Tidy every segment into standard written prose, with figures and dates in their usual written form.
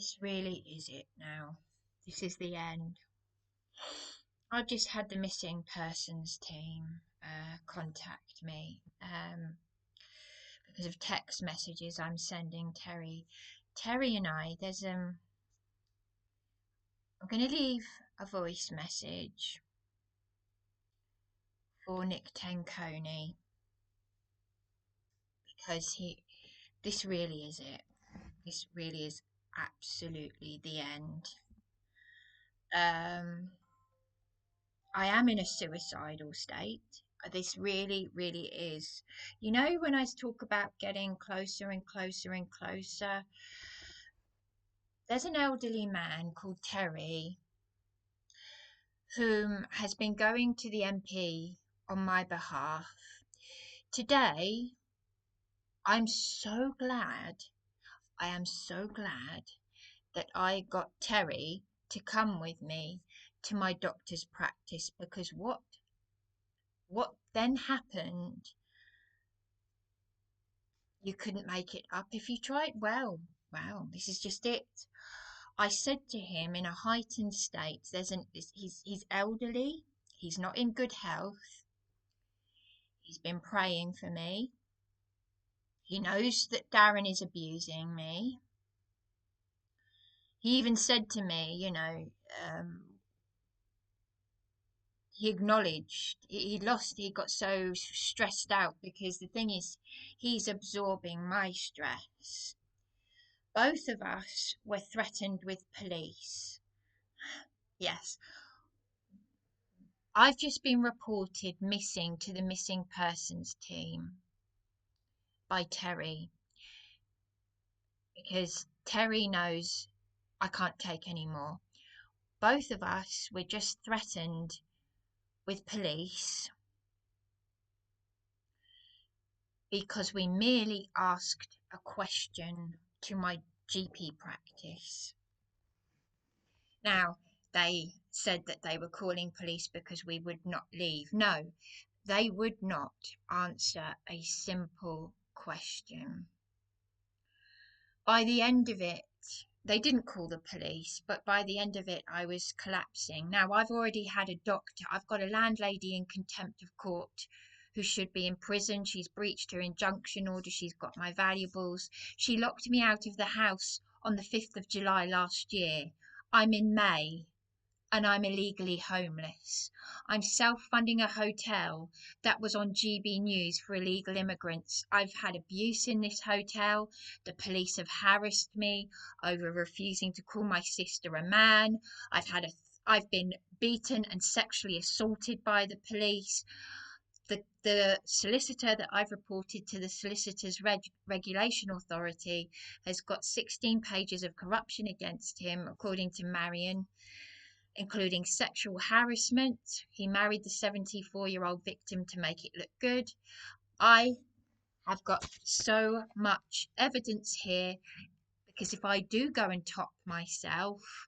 This really is it now. This is the end. I've just had the missing persons team contact me because of text messages I'm sending Terry. Terry and I, I'm going to leave a voice message for Nick Tenconi because this really is it. This really is absolutely the end. I am in a suicidal state. This really, really is. You know, when I talk about getting closer and closer and closer, there's an elderly man called Terry whom has been going to the MP on my behalf. Today, I am so glad that I got Terry to come with me to my doctor's practice, because what then happened, you couldn't make it up if you tried. Well, this is just it. I said to him in a heightened state, he's elderly, he's not in good health, he's been praying for me, he knows that Darren is abusing me. He even said to me, you know, he acknowledged he got so stressed out because the thing is, he's absorbing my stress. Both of us were threatened with police. Yes. I've just been reported missing to the missing persons team by Terry because Terry knows I can't take any more. Both of us were just threatened with police because we merely asked a question to my GP practice. Now, they said that they were calling police because we would not leave. No, they would not answer a simple question. By the end of it, they didn't call the police, but by the end of it, I was collapsing. Now, I've already had a doctor. I've got a landlady in contempt of court who should be in prison. She's breached her injunction order. She's got my valuables. She locked me out of the house on the 5th of July last year. I'm in May and I'm illegally homeless. I'm self-funding a hotel that was on GB News for illegal immigrants. I've had abuse in this hotel. The police have harassed me over refusing to call my sister a man. I've been beaten and sexually assaulted by the police. The solicitor that I've reported to the Solicitors Regulation Authority has got 16 pages of corruption against him, according to Marion, including sexual harassment. He married the 74-year-old victim to make it look good. I have got so much evidence here, because if I do go and top myself,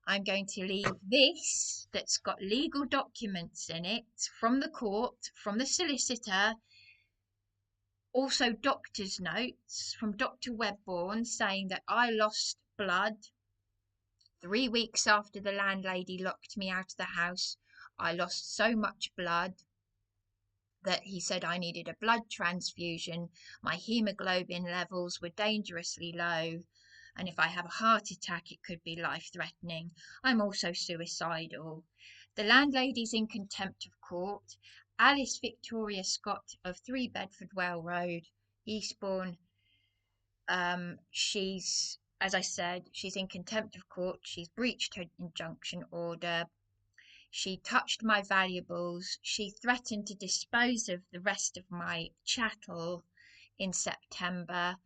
I'm going to leave this that's got legal documents in it from the court, from the solicitor, also doctor's notes from Dr. Webborn saying that I lost blood 3 weeks after the landlady locked me out of the house. I lost so much blood that he said I needed a blood transfusion. My hemoglobin levels were dangerously low, and if I have a heart attack, it could be life-threatening. I'm also suicidal. The landlady's in contempt of court. Alice Victoria Scott of 3 Bedford Well Road, Eastbourne. She's, as I said, she's in contempt of court. She's breached her injunction order. She touched my valuables. She threatened to dispose of the rest of my chattel in September.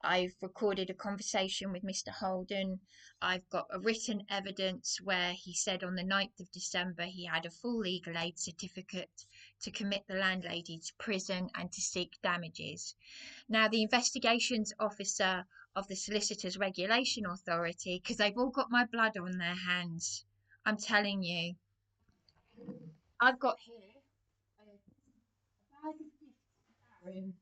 I've recorded a conversation with Mr. Holden. I've got a written evidence where he said on the 9th of December he had a full legal aid certificate to commit the landlady to prison and to seek damages. Now, the investigations officer of the Solicitors Regulation Authority, because they've all got my blood on their hands, I'm telling you, I've got here a bag of gifts for Darren.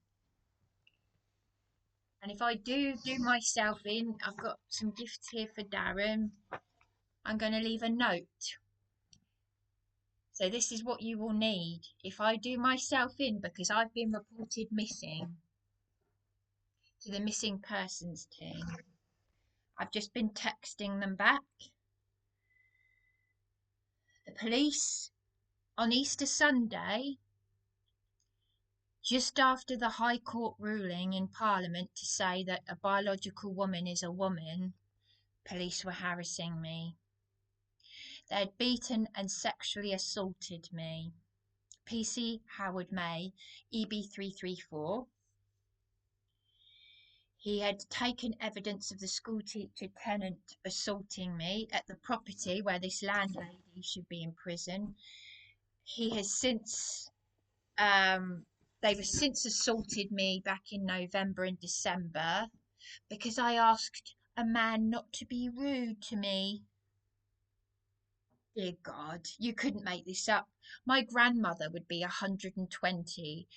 And if I do myself in, I've got some gifts here for Darren. I'm going to leave a note. So this is what you will need. If I do myself in, because I've been reported missing to the missing persons team, I've just been texting them back. The police on Easter Sunday, just after the High Court ruling in Parliament to say that a biological woman is a woman, police were harassing me. They had beaten and sexually assaulted me. PC Howard May, EB334. He had taken evidence of the school teacher tenant assaulting me at the property where this landlady should be in prison. He has since, they've since assaulted me back in November and December because I asked a man not to be rude to me. Dear God, you couldn't make this up. My grandmother would be 120.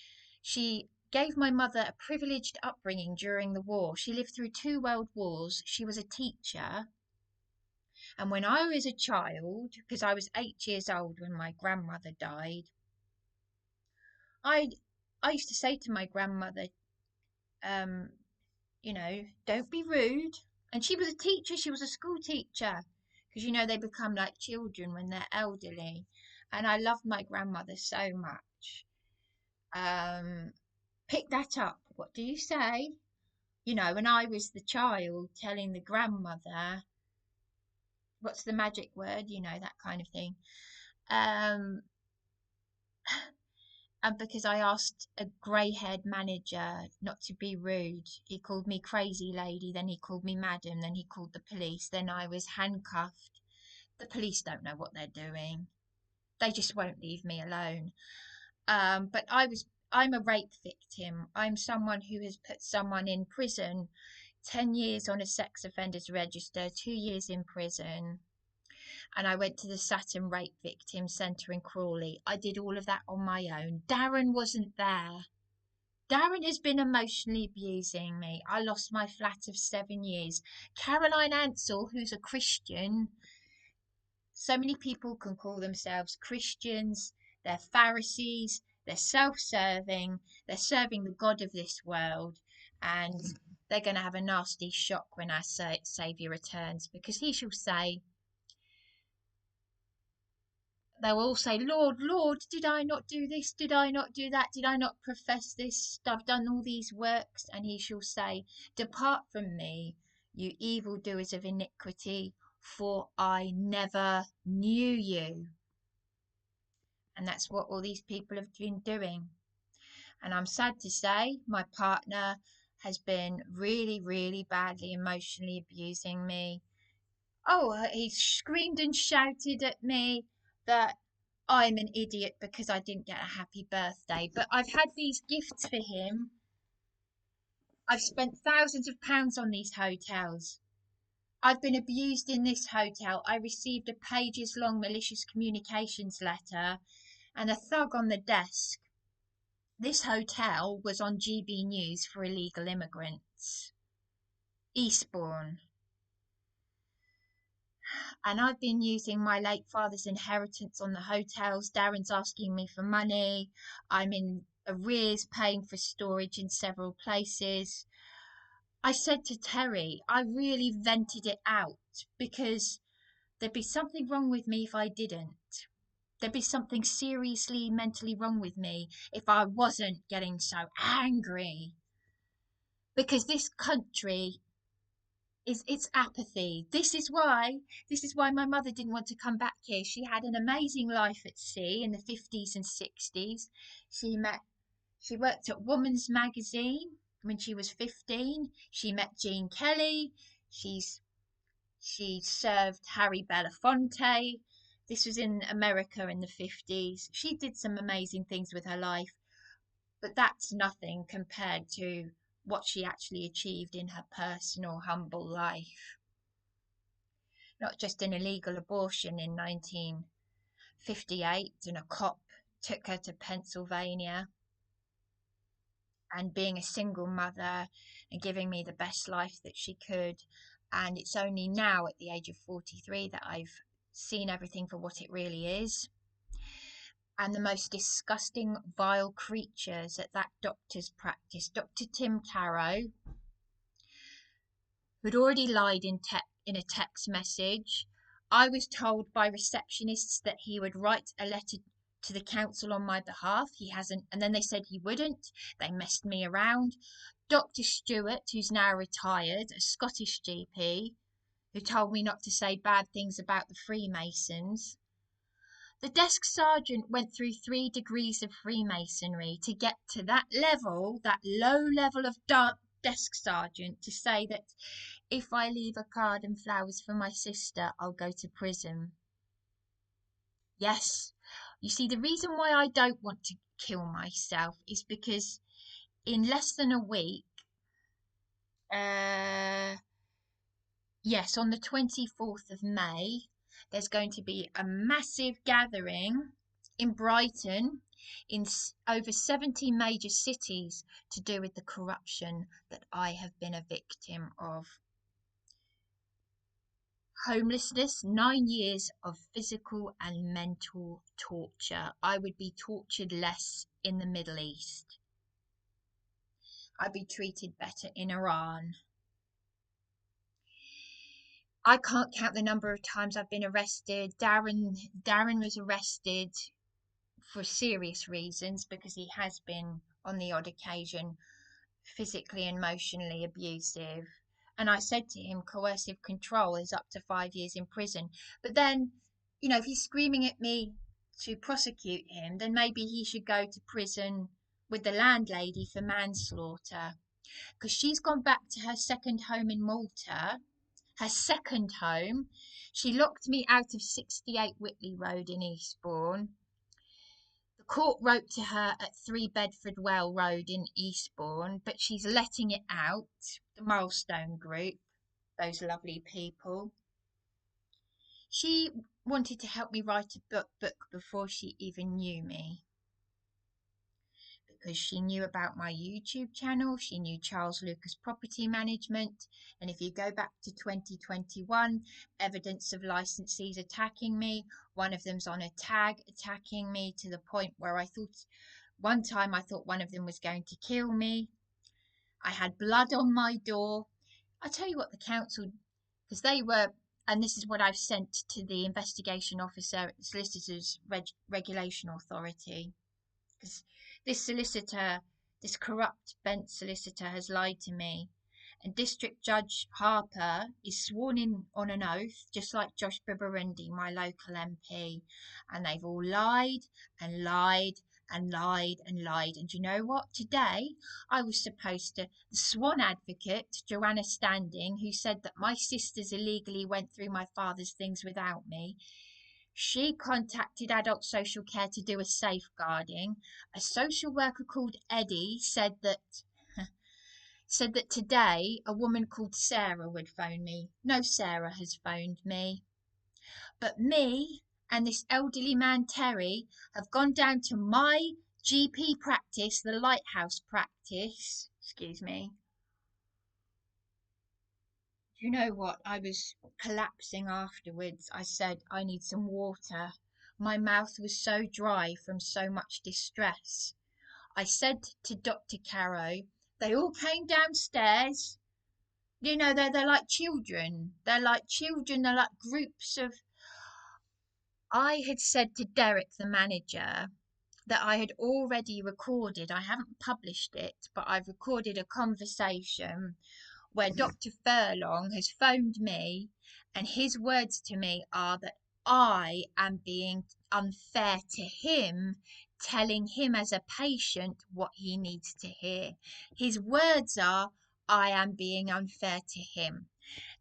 She gave my mother a privileged upbringing during the war. She lived through 2 world wars. She was a teacher. And when I was a child, because I was 8 years old when my grandmother died, I used to say to my grandmother, you know, don't be rude. And she was a teacher. She was a school teacher. Because, you know, they become like children when they're elderly. And I loved my grandmother so much. Pick that up. What do you say? You know, when I was the child telling the grandmother, what's the magic word? You know, that kind of thing. And because I asked a grey-haired manager not to be rude, he called me crazy lady, then he called me madam, then he called the police, then I was handcuffed. The police don't know what they're doing. They just won't leave me alone. But I'm a rape victim. I'm someone who has put someone in prison, 10 years on a sex offenders register, 2 years in prison. And I went to the Saturn Rape Victim Centre in Crawley. I did all of that on my own. Darren wasn't there. Darren has been emotionally abusing me. I lost my flat of 7 years. Caroline Ansell, who's a Christian, so many people can call themselves Christians. They're Pharisees. They're self-serving. They're serving the God of this world. And they're going to have a nasty shock when our Saviour returns, because he shall say, they will all say, Lord, Lord, did I not do this? Did I not do that? Did I not profess this? I've done all these works. And he shall say, depart from me, you evildoers of iniquity, for I never knew you. And that's what all these people have been doing. And I'm sad to say, my partner has been really, really badly emotionally abusing me. Oh, he screamed and shouted at me that I'm an idiot because I didn't get a happy birthday. But I've had these gifts for him. I've spent thousands of pounds on these hotels. I've been abused in this hotel. I received a pages long malicious communications letter and a thug on the desk. This hotel was on GB News for illegal immigrants. Eastbourne. And I've been using my late father's inheritance on the hotels. Darren's asking me for money. I'm in arrears paying for storage in several places. I said to Terry, I really vented it out because there'd be something wrong with me if I didn't. There'd be something seriously mentally wrong with me if I wasn't getting so angry. Because this country it's apathy. This is why my mother didn't want to come back here. She had an amazing life at sea in the 50s and 60s. She worked at Woman's Magazine when she was 15. She met Gene Kelly. She served Harry Belafonte. This was in America in the 50s. She did some amazing things with her life, but that's nothing compared to what she actually achieved in her personal, humble life. Not just an illegal abortion in 1958, and a cop took her to Pennsylvania. and being a single mother and giving me the best life that she could. And it's only now at the age of 43 that I've seen everything for what it really is. And the most disgusting, vile creatures at that doctor's practice, Dr. Tim CAROE, who'd already lied in a text message. I was told by receptionists that he would write a letter to the council on my behalf. He hasn't, and then they said he wouldn't. They messed me around. Dr. Stewart, who's now retired, a Scottish GP, who told me not to say bad things about the Freemasons. The desk sergeant went through 3 degrees of Freemasonry to get to that level, that low level of desk sergeant, to say that if I leave a card and flowers for my sister, I'll go to prison. Yes, you see, the reason why I don't want to kill myself is because in less than a week, yes, on the 24th of May, there's going to be a massive gathering in Brighton, in over 70 major cities, to do with the corruption that I have been a victim of. Homelessness, 9 years of physical and mental torture. I would be tortured less in the Middle East. I'd be treated better in Iran. I can't count the number of times I've been arrested. Darren was arrested for serious reasons because he has been, on the odd occasion, physically and emotionally abusive. And I said to him, coercive control is up to 5 years in prison. But then, you know, if he's screaming at me to prosecute him, then maybe he should go to prison with the landlady for manslaughter. Because she's gone back to her second home in Malta. Her second home. She locked me out of 68 Whitley Road in Eastbourne. The court wrote to her at 3 Bedford Well Road in Eastbourne, but she's letting it out. The Milestone Group, those lovely people. She wanted to help me write a book before she even knew me. Because she knew about my YouTube channel, she knew Charles Lucas Property Management, and if you go back to 2021, evidence of licensees attacking me. One of them's on a tag attacking me to the point where I thought one of them was going to kill me. I had blood on my door. I tell you what, the council, because they were, and this is what I've sent to the investigation officer at the Solicitors Regulation Authority, because this solicitor, this corrupt bent solicitor, has lied to me. And District Judge Harper is sworn in on an oath, just like Josh Bibarundi, my local MP. And they've all lied and lied and lied and lied. And you know what? Today, I was supposed to, the Swan advocate, Joanna Standing, who said that my sisters illegally went through my father's things without me, she contacted Adult Social Care to do a safeguarding. A social worker called Eddie said that today a woman called Sarah would phone me. No, Sarah has phoned me. But me and this elderly man Terry have gone down to my GP practice, the Lighthouse practice. Excuse me. You know what? I was collapsing afterwards. I said, I need some water. My mouth was so dry from so much distress. I said to Dr. CAROE, they all came downstairs. You know, they're like children. They're like children. They're like groups of... I had said to Derek, the manager, that I had already recorded. I haven't published it, but I've recorded a conversation where Dr. Furlong has phoned me, and his words to me are that I am being unfair to him, telling him as a patient what he needs to hear. His words are, I am being unfair to him.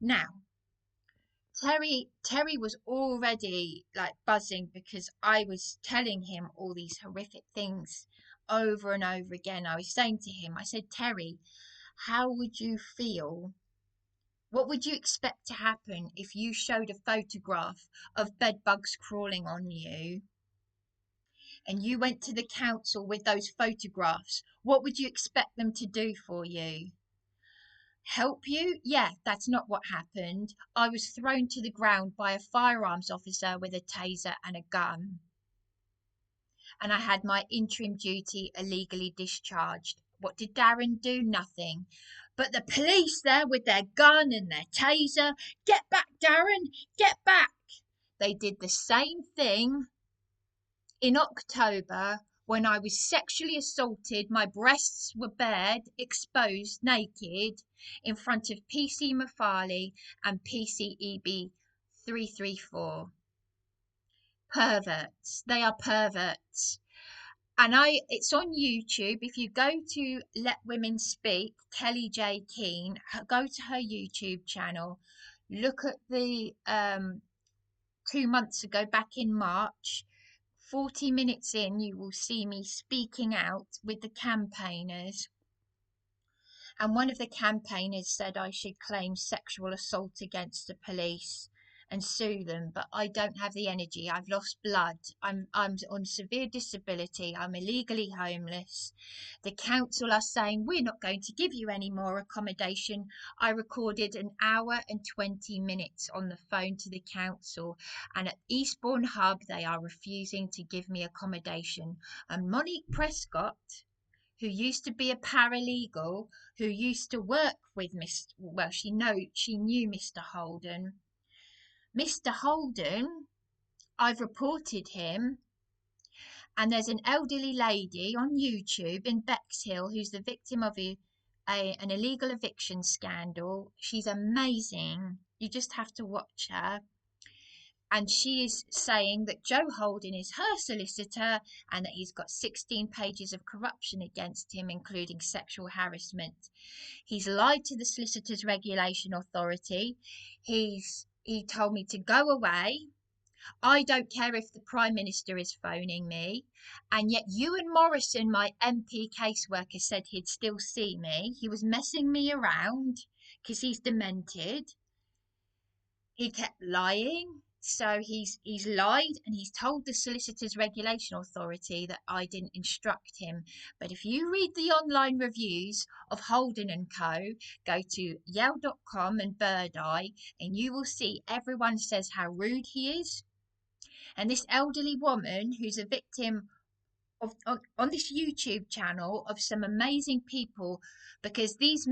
Now, Terry was already like buzzing because I was telling him all these horrific things over and over again. I was saying to him, I said, Terry, how would you feel? What would you expect to happen if you showed a photograph of bed bugs crawling on you? and you went to the council with those photographs, what would you expect them to do for you? Help you? Yeah, that's not what happened. I was thrown to the ground by a firearms officer with a taser and a gun. And I had my interim duty illegally discharged. What did Darren do? Nothing. But the police there with their gun and their taser, get back, Darren, get back. They did the same thing in October when I was sexually assaulted. My breasts were bared, exposed, naked, in front of PC Mafali and PCEB 334. Perverts. They are perverts. And it's on YouTube. If you go to Let Women Speak, Kelly J. Keane, go to her YouTube channel, look at the 2 months ago, back in March, 40 minutes in, you will see me speaking out with the campaigners. And one of the campaigners said I should claim sexual assault against the police and sue them, but I don't have the energy. I've lost blood. I'm on severe disability. I'm illegally homeless. The council are saying we're not going to give you any more accommodation. I recorded an hour and 20 minutes on the phone to the council, and at Eastbourne Hub they are refusing to give me accommodation. And Monique Prescott, who used to be a paralegal, who used to work with she knew Mr. Holden. Mr. Holden, I've reported him, and there's an elderly lady on YouTube in Bexhill who's the victim of an illegal eviction scandal. She's amazing. You just have to watch her. And she is saying that Joe Holden is her solicitor and that he's got 16 pages of corruption against him, including sexual harassment. He's lied to the Solicitors Regulation Authority. He told me to go away. I don't care if the Prime Minister is phoning me. And yet Ewan Morrison, my MP caseworker, said he'd still see me. He was messing me around because he's demented. He kept lying. So he's lied, and he's told the Solicitors Regulation Authority that I didn't instruct him. But if you read the online reviews of Holden and Co., go to yale.com and Bird Eye, and you will see everyone says how rude he is. And this elderly woman who's a victim of on this YouTube channel of some amazing people, because these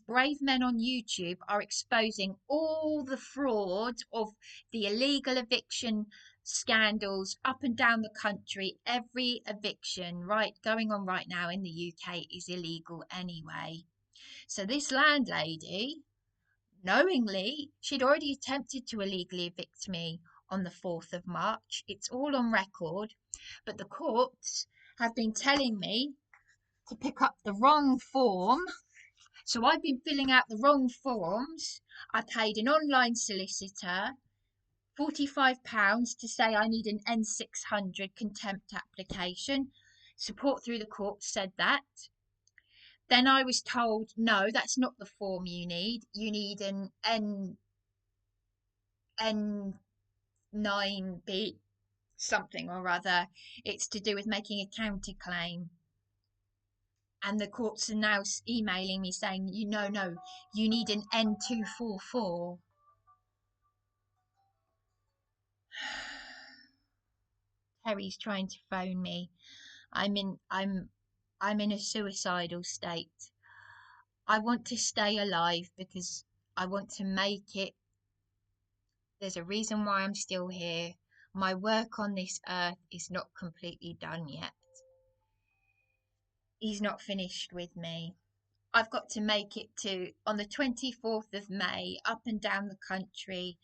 brave men on YouTube are exposing all the fraud of the illegal eviction scandals up and down the country. Every eviction going on right now in the UK is illegal anyway. So this landlady, knowingly, she'd already attempted to illegally evict me on the 4th of March. It's all on record. But the courts have been telling me to pick up the wrong form. So I've been filling out the wrong forms. I paid an online solicitor £45 to say I need an N600 contempt application. Support through the courts said that. Then I was told, no, that's not the form you need. You need an N9B something or other. It's to do with making a counterclaim. And the courts are now emailing me saying, no, you need an N244. Terry's trying to phone me. I'm in a suicidal state. I want to stay alive because I want to make it. There's a reason why I'm still here. My work on this earth is not completely done yet. He's not finished with me. I've got to make it to, on the 24th of May, up and down the country,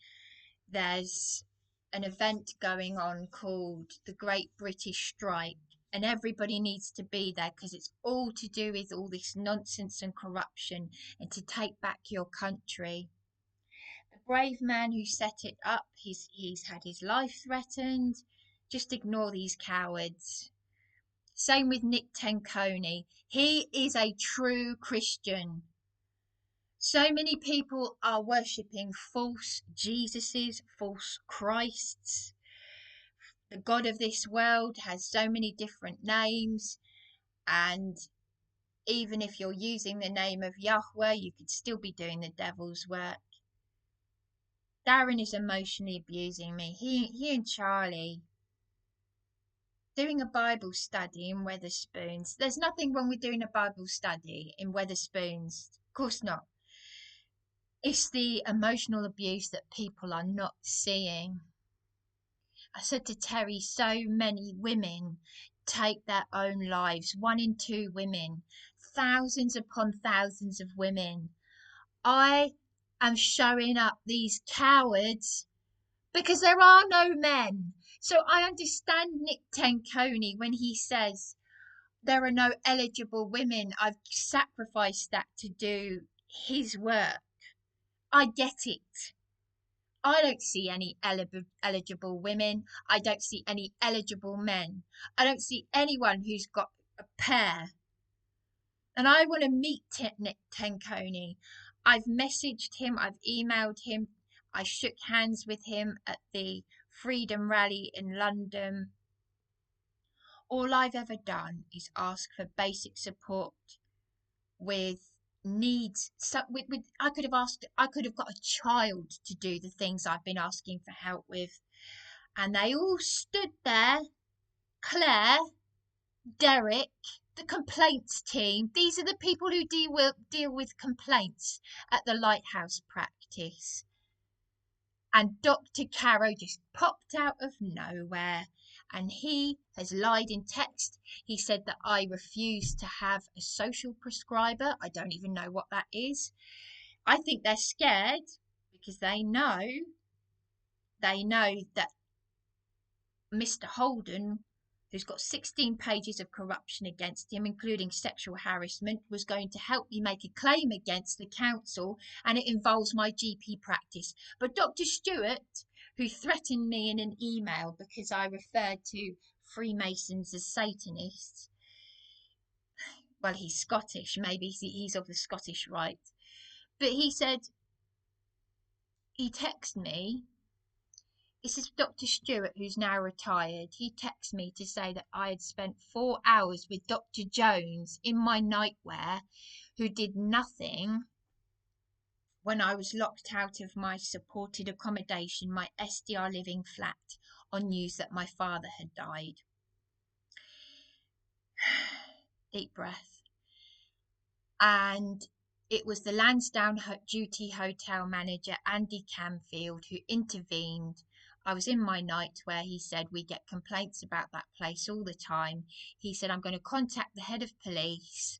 there's an event going on called the Great British Strike, and everybody needs to be there because it's all to do with all this nonsense and corruption and to take back your country. The brave man who set it up, he's had his life threatened. Just ignore these cowards. Same with Nick Tenconi. He is a true Christian. So many people are worshipping false Jesuses, false Christs. the God of this world has so many different names, and even if you're using the name of Yahweh, you could still be doing the devil's work. Darren is emotionally abusing me. He and Charlie doing a Bible study in Wetherspoons. There's nothing wrong with doing a Bible study in Wetherspoons. Of course not. It's the emotional abuse that people are not seeing. I said to Terry, so many women take their own lives. 1 in 2 women. Thousands upon thousands of women. I am showing up these cowards because there are no men. So I understand Nick Tenconi when he says there are no eligible women. I've sacrificed that to do his work. I get it. I don't see any eligible women. I don't see any eligible men. I don't see anyone who's got a pair. And I want to meet Nick Tenconi. I've messaged him. I've emailed him. I shook hands with him at the Freedom Rally in London. All I've ever done is ask for basic support with needs. So I could have got a child to do the things I've been asking for help with, and they all stood there. Claire, Derek, the complaints team. These are the people who deal with complaints at the Lighthouse practice. And Dr. CAROE just popped out of nowhere, and he has lied in text. He said that I refuse to have a social prescriber. I don't even know what that is. I think they're scared because they know that Mr. Holden, who's got 16 pages of corruption against him, including sexual harassment, was going to help me make a claim against the council, and it involves my GP practice. But Dr. Stewart, who threatened me in an email because I referred to Freemasons as Satanists, well, he's Scottish, maybe he's of the Scottish rite, but he said, he texted me. This is Dr. Stewart, who's now retired. He texted me to say that I had spent 4 hours with Dr. Jones in my nightwear, who did nothing when I was locked out of my supported accommodation, my SDR living flat, on news that my father had died. Deep breath. And it was the Lansdowne duty hotel manager, Andy Camfield, who intervened. I was in my nightwear. He said, we get complaints about that place all the time. He said, I'm going to contact the head of police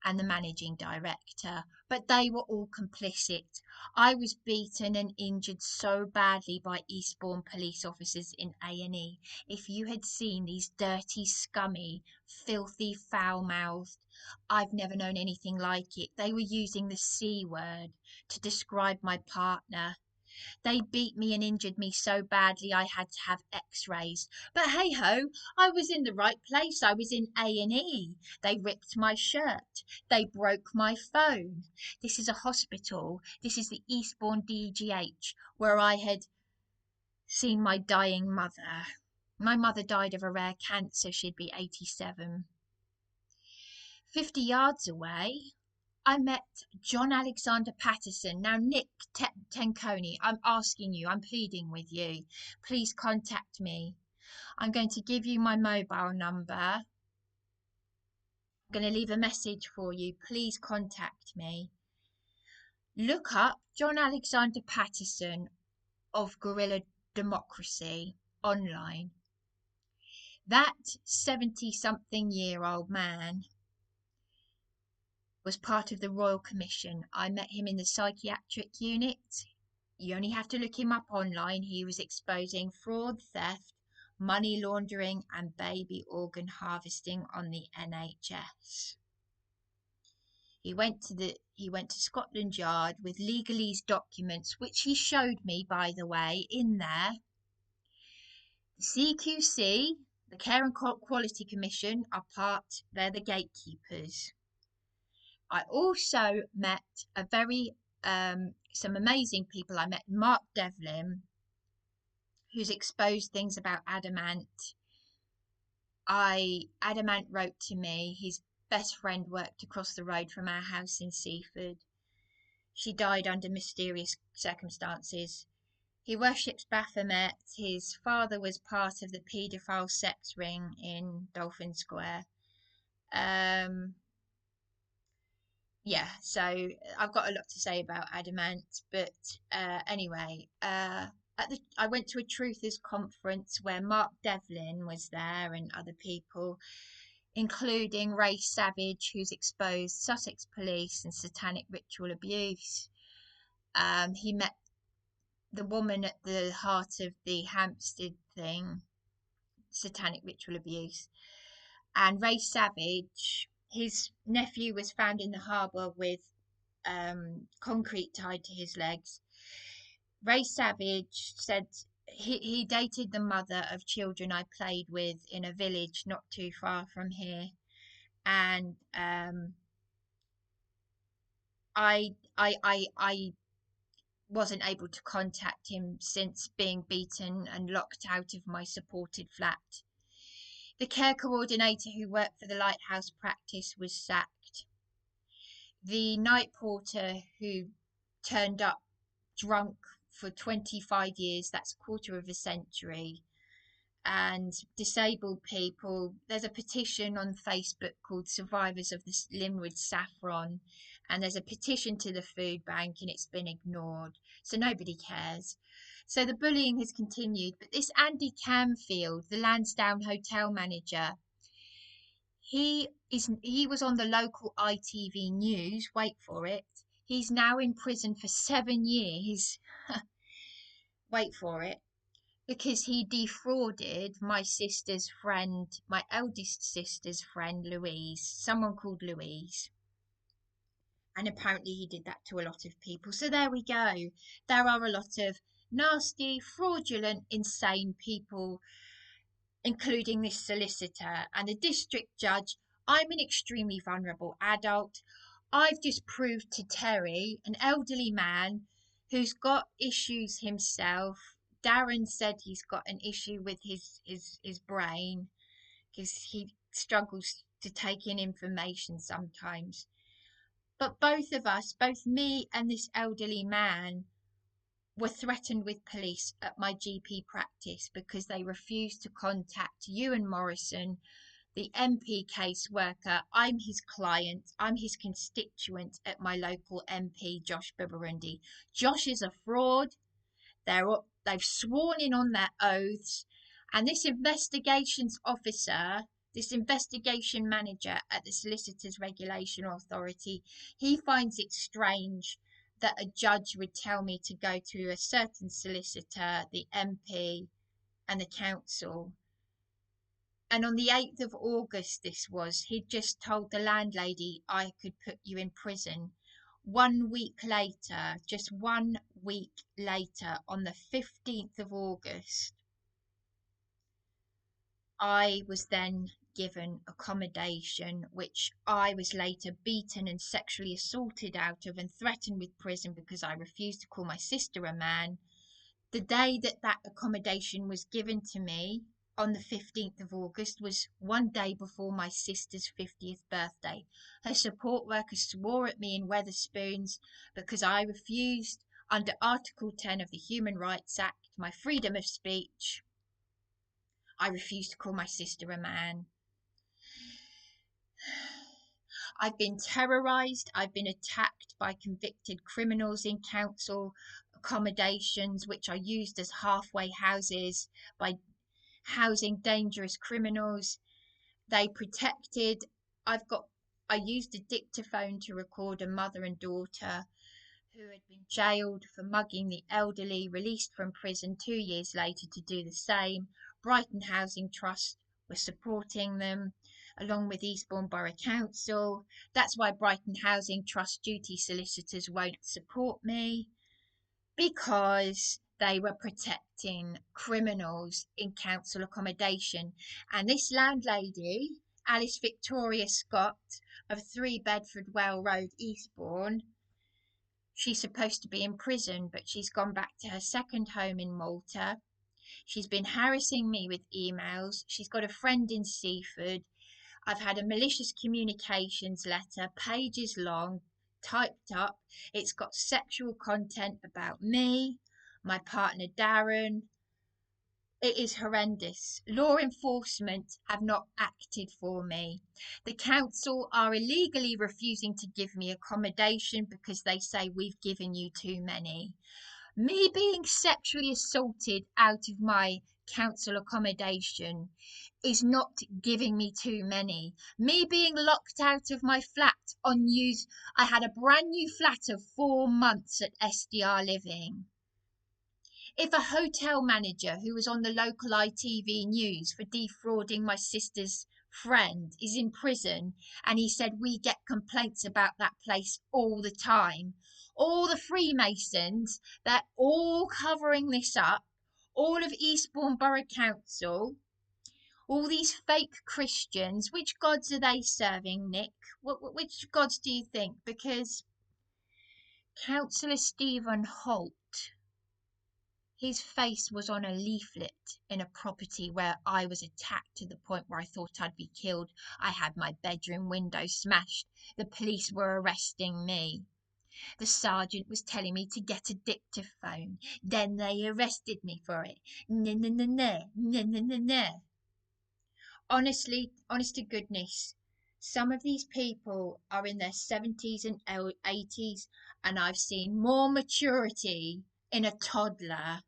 and the managing director, but they were all complicit. I was beaten and injured so badly by Eastbourne police officers in A&E. If you had seen these dirty, scummy, filthy, foul-mouthed, I've never known anything like it. They were using the C word to describe my partner. They beat me and injured me so badly I had to have x-rays. But hey-ho, I was in the right place. I was in A&E. They ripped my shirt. They broke my phone. This is a hospital. This is the Eastbourne DGH, where I had seen my dying mother. My mother died of a rare cancer. She'd be 87. 50 yards away, I met John Alexander Patterson. Now, Nick Tenconi, I'm asking you, I'm pleading with you, please contact me. I'm going to give you my mobile number. I'm going to leave a message for you. Please contact me. Look up John Alexander Patterson of Guerrilla Democracy online. That 70-something-year-old man was part of the Royal Commission. I met him in the psychiatric unit. You only have to look him up online. He was exposing fraud, theft, money laundering and baby organ harvesting on the NHS. He went to Scotland Yard with legalese documents, which he showed me, by the way, in there. The CQC, the Care and Quality Commission, they're the gatekeepers. I also met some amazing people. I met Mark Devlin, who's exposed things about Adamant. Adamant wrote to me. His best friend worked across the road from our house in Seaford. She died under mysterious circumstances. He worships Baphomet. His father was part of the paedophile sex ring in Dolphin Square. Yeah, so I've got a lot to say about Adamant, but anyway, I went to a Truthers conference where Mark Devlin was there and other people, including Ray Savage, who's exposed Sussex police and satanic ritual abuse. He met the woman at the heart of the Hampstead thing, satanic ritual abuse, and Ray Savage. His nephew was found in the harbour with concrete tied to his legs. Ray Savage said he dated the mother of children I played with in a village not too far from here, and I wasn't able to contact him since being beaten and locked out of my supported flat. The care coordinator who worked for the Lighthouse practice was sacked. The night porter who turned up drunk for 25 years, that's a quarter of a century, and disabled people. There's a petition on Facebook called Survivors of the Linwood Saffron, and there's a petition to the food bank, and it's been ignored, so nobody cares. So the bullying has continued, but this Andy Camfield, the Lansdowne hotel manager, he was on the local ITV news, wait for it, he's now in prison for 7 years, wait for it, because he defrauded my sister's friend, my eldest sister's friend, Louise, someone called Louise. And apparently he did that to a lot of people. So there we go. There are a lot of nasty, fraudulent, insane people, including this solicitor and the district judge. I'm an extremely vulnerable adult. I've just proved to Terry, an elderly man who's got issues himself. Darren said he's got an issue with his brain because he struggles to take in information sometimes. But both of us, both me and this elderly man, were threatened with police at my GP practice because they refused to contact Ewan Morrison, the MP caseworker. I'm his client. I'm his constituent at my local MP, Josh Bibarundi. Josh is a fraud. They've sworn in on their oaths. And this investigations officer, this investigation manager at the Solicitors Regulation Authority, he finds it strange that a judge would tell me to go to a certain solicitor, the MP and the council. And on the 8th of August he'd just told the landlady I could put you in prison. 1 week later, just 1 week later, on the 15th of August, I was then given accommodation, which I was later beaten and sexually assaulted out of and threatened with prison because I refused to call my sister a man. The day that accommodation was given to me, on the 15th of August, was 1 day before my sister's 50th birthday. Her support worker swore at me in Wetherspoons because I refused, under Article 10 of the Human Rights Act, my freedom of speech. I refused to call my sister a man. I've been terrorised. I've been attacked by convicted criminals in council accommodations, which are used as halfway houses by housing dangerous criminals. They protected. I used a dictaphone to record a mother and daughter who had been jailed for mugging the elderly, released from prison 2 years later to do the same. Brighton Housing Trust were supporting them, along with Eastbourne Borough Council. That's why Brighton Housing Trust duty solicitors won't support me, because they were protecting criminals in council accommodation. And this landlady, Alice Victoria Scott of 3 Bedford Well Road, Eastbourne, she's supposed to be in prison, but she's gone back to her second home in Malta. She's been harassing me with emails. She's got a friend in Seaford. I've had a malicious communications letter, pages long, typed up. It's got sexual content about me, my partner Darren. It is horrendous. Law enforcement have not acted for me. The council are illegally refusing to give me accommodation because they say we've given you too many. Me being sexually assaulted out of my council accommodation is not giving me too many. Me being locked out of my flat on use, I had a brand new flat of 4 months at SDR Living. If a hotel manager who was on the local ITV news for defrauding my sister's friend is in prison, and he said we get complaints about that place all the time, all the Freemasons, they're all covering this up, all of Eastbourne Borough Council, all these fake Christians, which gods are they serving, Nick? Which gods do you think? Because Councillor Stephen Holt, his face was on a leaflet in a property where I was attacked to the point where I thought I'd be killed. I had my bedroom window smashed. The police were arresting me. The sergeant was telling me to get a dictaphone. Then they arrested me for it. Honestly, honest to goodness, some of these people are in their 70s and 80s, and I've seen more maturity in a toddler.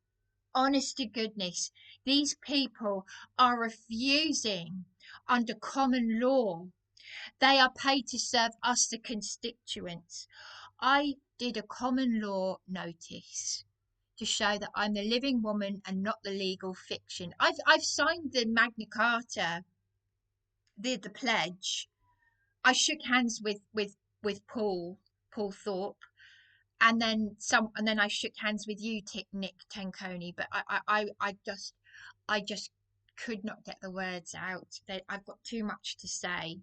Honest to goodness, these people are refusing under common law. They are paid to serve us, the constituents. I did a common law notice to show that I'm the living woman and not the legal fiction. I've signed the Magna Carta, the pledge. I shook hands with Paul Thorpe. And then I shook hands with you, Nick Tenconi, but I just could not get the words out. I've got too much to say.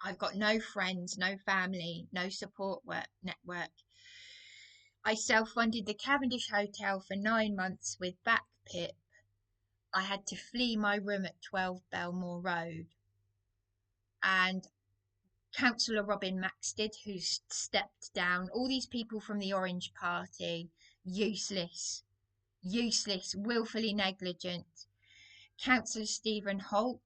I've got no friends, no family, no support network. I self-funded the Cavendish Hotel for 9 months with back pip. I had to flee my room at 12 Belmore Road. And Councillor Robin Maxted, who's stepped down, all these people from the Orange Party, useless, willfully negligent. Councillor Stephen Holt,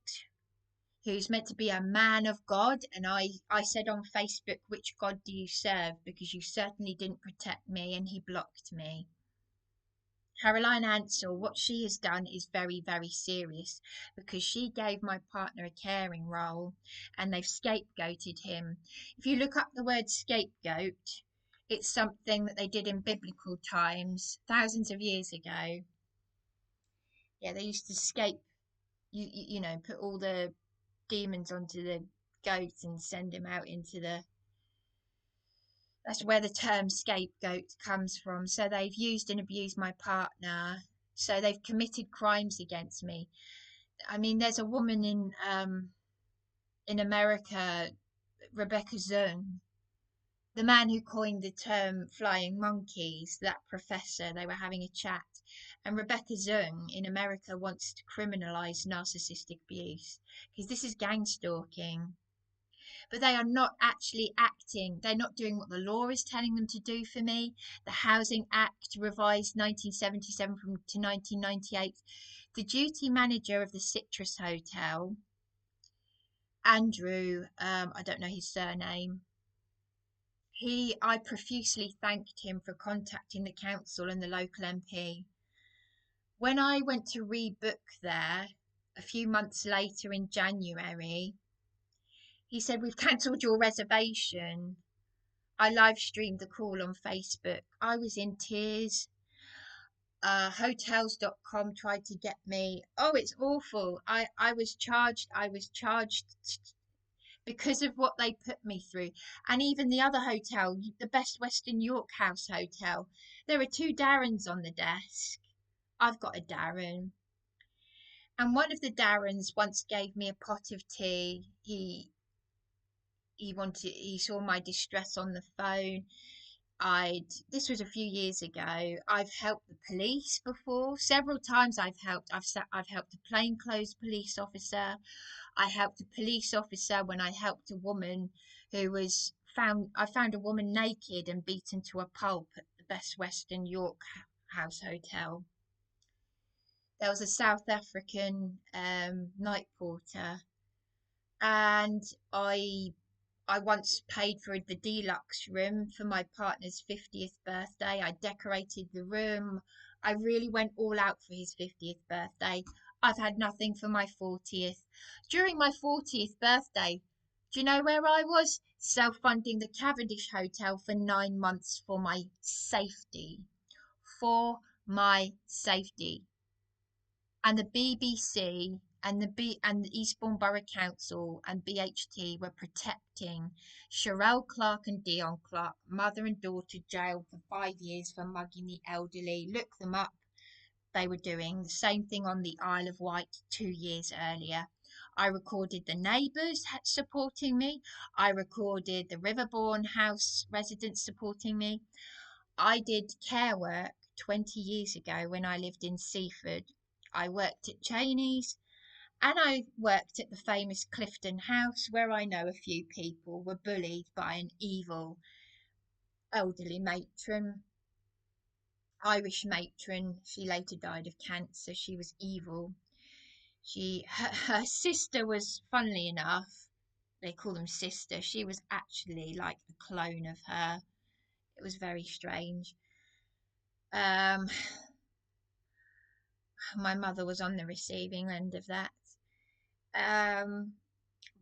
who's meant to be a man of God, and I said on Facebook, which God do you serve? Because you certainly didn't protect me, and he blocked me. Caroline Ansell, what she has done is very, very serious, because she gave my partner a caring role and they've scapegoated him. If you look up the word scapegoat, it's something that they did in biblical times, thousands of years ago. Yeah, they used to you know, put all the demons onto the goat and send him out into the... That's where the term scapegoat comes from. So they've used and abused my partner. So they've committed crimes against me. I mean, there's a woman in America, Rebecca Zung, the man who coined the term flying monkeys, that professor, they were having a chat. And Rebecca Zung in America wants to criminalize narcissistic abuse because this is gang stalking. But they are not actually acting. They're not doing what the law is telling them to do for me. The Housing Act, revised 1977 to 1998. The duty manager of the Citrus Hotel, Andrew, I don't know his surname. I profusely thanked him for contacting the council and the local MP. When I went to rebook there a few months later in January, he said, "We've cancelled your reservation." I live streamed the call on Facebook. I was in tears. Hotels.com tried to get me. Oh, it's awful. I was charged because of what they put me through. And even the other hotel, the Best Western York House Hotel, there are 2 Darrens on the desk. I've got a Darren. And one of the Darrens once gave me a pot of tea. He saw my distress on the phone. this was a few years ago. I've helped the police before. Several times I've helped a plainclothes police officer. I helped a police officer when I helped a woman who was I found a woman naked and beaten to a pulp at the Best Western York House Hotel. There was a South African night porter, and I once paid for the deluxe room for my partner's 50th birthday. I decorated the room. I really went all out for his 50th birthday. I've had nothing for my 40th. During my 40th birthday, do you know where I was? Self-funding the Cavendish Hotel for 9 months for my safety. For my safety. And the BBC and the Eastbourne Borough Council and BHT were protecting Sherelle Clark and Dion Clark, mother and daughter, jailed for 5 years for mugging the elderly. Look them up. They were doing the same thing on the Isle of Wight 2 years earlier. I recorded the neighbours supporting me. I recorded the Riverbourne House residents supporting me. I did care work 20 years ago when I lived in Seaford. I worked at Cheney's, and I worked at the famous Clifton House, where I know a few people were bullied by an evil elderly matron, Irish matron. She later died of cancer. She was evil. Her sister was, funnily enough, they call them sister. She was actually like a clone of her. It was very strange. My mother was on the receiving end of that.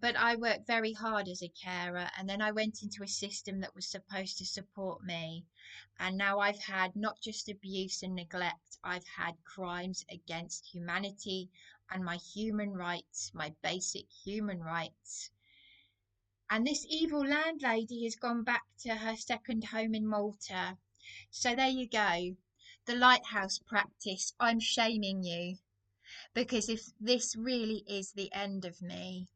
But I worked very hard as a carer, and then I went into a system that was supposed to support me. And now I've had not just abuse and neglect, I've had crimes against humanity and my human rights, my basic human rights. And this evil landlady has gone back to her second home in Malta. So there you go. The lighthouse practice. I'm shaming you, because if this really is the end of me,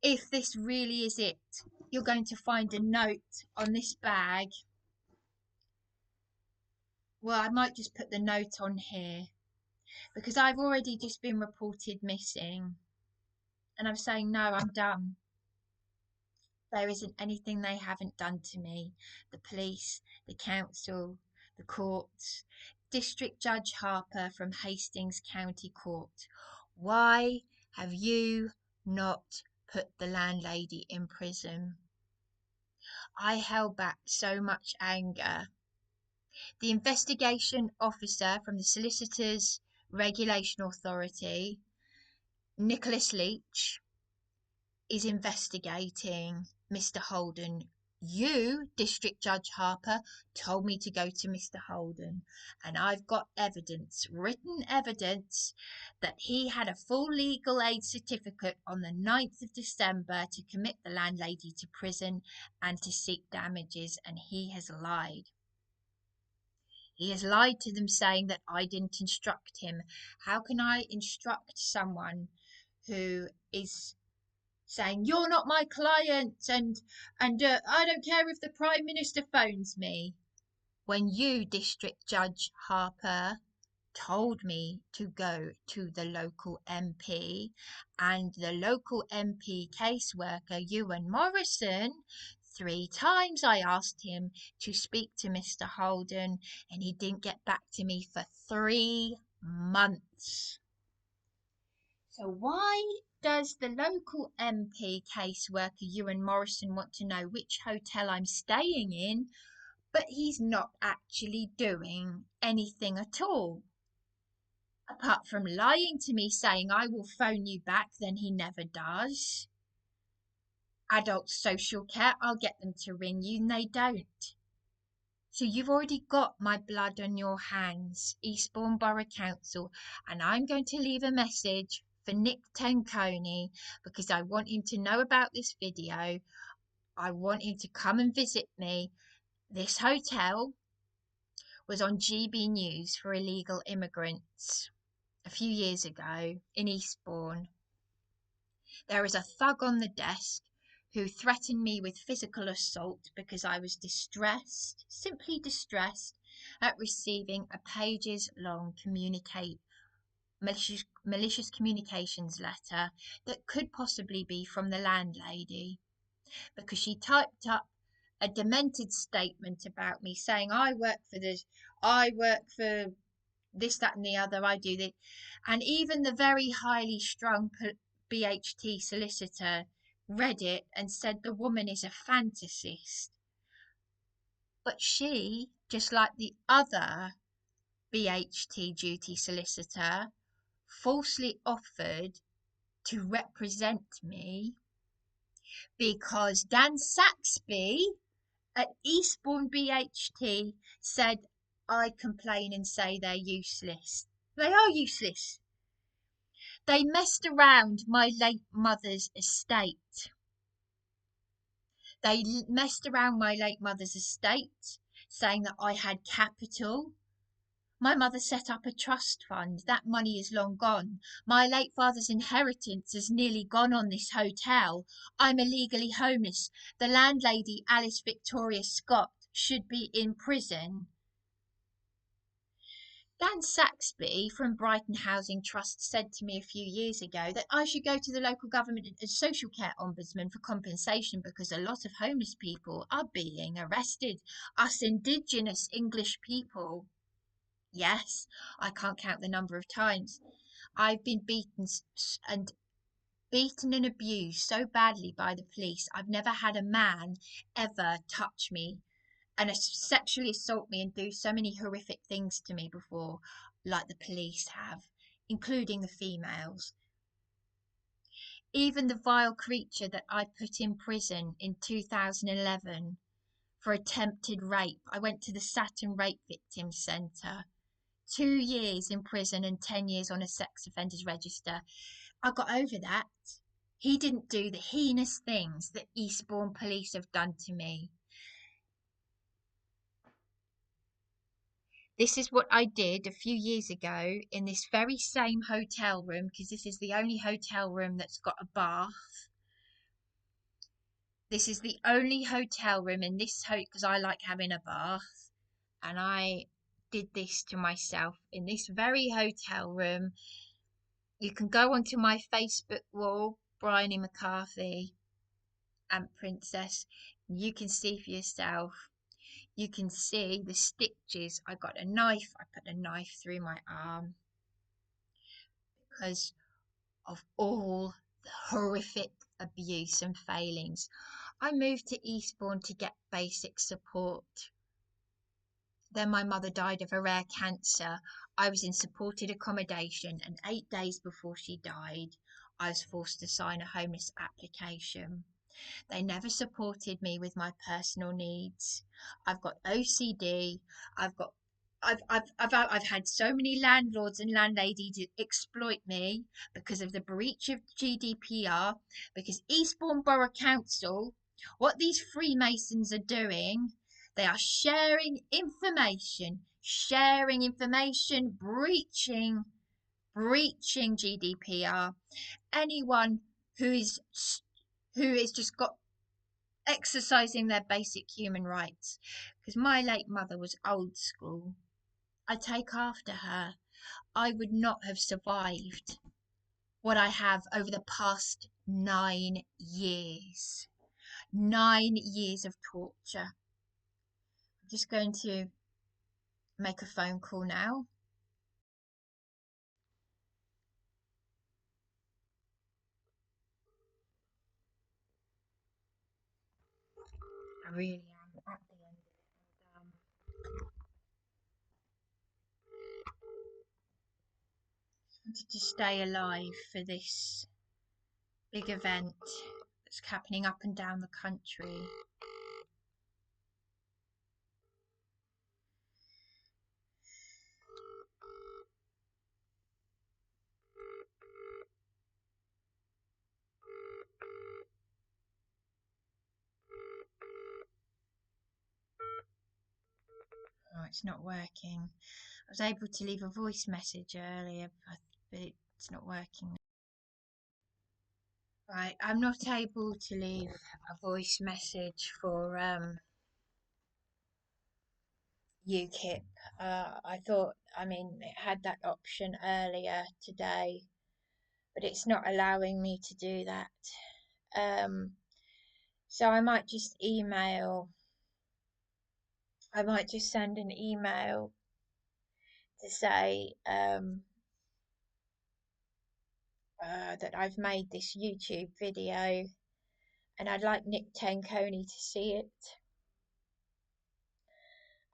if this really is it, you're going to find a note on this bag. Well, I might just put the note on here, because I've already just been reported missing, and I'm saying no, I'm done. There isn't anything they haven't done to me. The police, the council, the courts. District Judge Harper from Hastings County Court. Why have you not put the landlady in prison? I held back so much anger. The investigation officer from the Solicitors Regulation Authority, Nicholas Leach, is investigating Mr. Holden. You, District Judge Harper, told me to go to Mr. Holden, and I've got evidence, written evidence, that he had a full legal aid certificate on the 9th of December to commit the landlady to prison and to seek damages, and he has lied. He has lied to them, saying that I didn't instruct him. How can I instruct someone who is saying you're not my client and I don't care if the Prime Minister phones me, when you, District Judge Harper, told me to go to the local MP, and the local MP caseworker, Ewan Morrison, 3 times I asked him to speak to Mr. Holden, and he didn't get back to me for 3 months. So why does the local MP caseworker Ewan Morrison want to know which hotel I'm staying in, but he's not actually doing anything at all? Apart from lying to me, saying I will phone you back, then he never does. Adult social care, I'll get them to ring you, and they don't. So you've already got my blood on your hands, Eastbourne Borough Council, and I'm going to leave a message for Nick Tenconi, because I want him to know about this video. I want him to come and visit me. This hotel was on GB News for illegal immigrants a few years ago in Eastbourne. There is a thug on the desk who threatened me with physical assault because I was distressed, simply distressed, at receiving a pages-long malicious communications letter that could possibly be from the landlady, because she typed up a demented statement about me saying I work for this, that and the other, I do this. And even the very highly strung BHT solicitor read it and said the woman is a fantasist. But she, just like the other BHT duty solicitor, falsely offered to represent me because Dan Saxby at Eastbourne BHT said I complain and say they're useless. They are useless. They messed around my late mother's estate. Saying that I had capital. My mother set up a trust fund. That money is long gone. My late father's inheritance has nearly gone on this hotel. I'm illegally homeless. The landlady, Alice Victoria Scott, should be in prison. Dan Saxby from Brighton Housing Trust said to me a few years ago that I should go to the local government and social care ombudsman for compensation because a lot of homeless people are being arrested. Us Indigenous English people. Yes, I can't count the number of times I've been beaten and abused so badly by the police. I've never had a man ever touch me and sexually assault me and do so many horrific things to me before, like the police have, including the females. Even the vile creature that I put in prison in 2011 for attempted rape. I went to the Saturn Rape Victims Centre. 2 years in prison and 10 years on a sex offenders register. I got over that. He didn't do the heinous things that Eastbourne police have done to me. This is what I did a few years ago in this very same hotel room, because this is the only hotel room that's got a bath. This is the only hotel room in this hotel, because I like having a bath, and I did this to myself in this very hotel room. You can go onto my Facebook wall, Bryony McCarthy and Princess. You can see for yourself. You can see the stitches. I got a knife. I put a knife through my arm because of all the horrific abuse and failings. I moved to Eastbourne to get basic support. Then my mother died of a rare cancer. I was in supported accommodation, and 8 days before she died, I was forced to sign a homeless application. They never supported me with my personal needs. I've got OCD. I've had so many landlords and landladies exploit me because of the breach of GDPR, because Eastbourne Borough Council, what these Freemasons are doing, they are sharing information, breaching GDPR. Anyone who is just got exercising their basic human rights. Because my late mother was old school. I take after her. I would not have survived what I have over the past 9 years. 9 years of torture. I'm just going to make a phone call now. I really am at the end of it. I wanted to stay alive for this big event that's happening up and down the country. Oh, it's not working. I was able to leave a voice message earlier, but it's not working. Right, I'm not able to leave a voice message for UKIP. I thought, I mean, it had that option earlier today, but it's not allowing me to do that. So I might just send an email to say that I've made this YouTube video and I'd like Nick Tenconi to see it.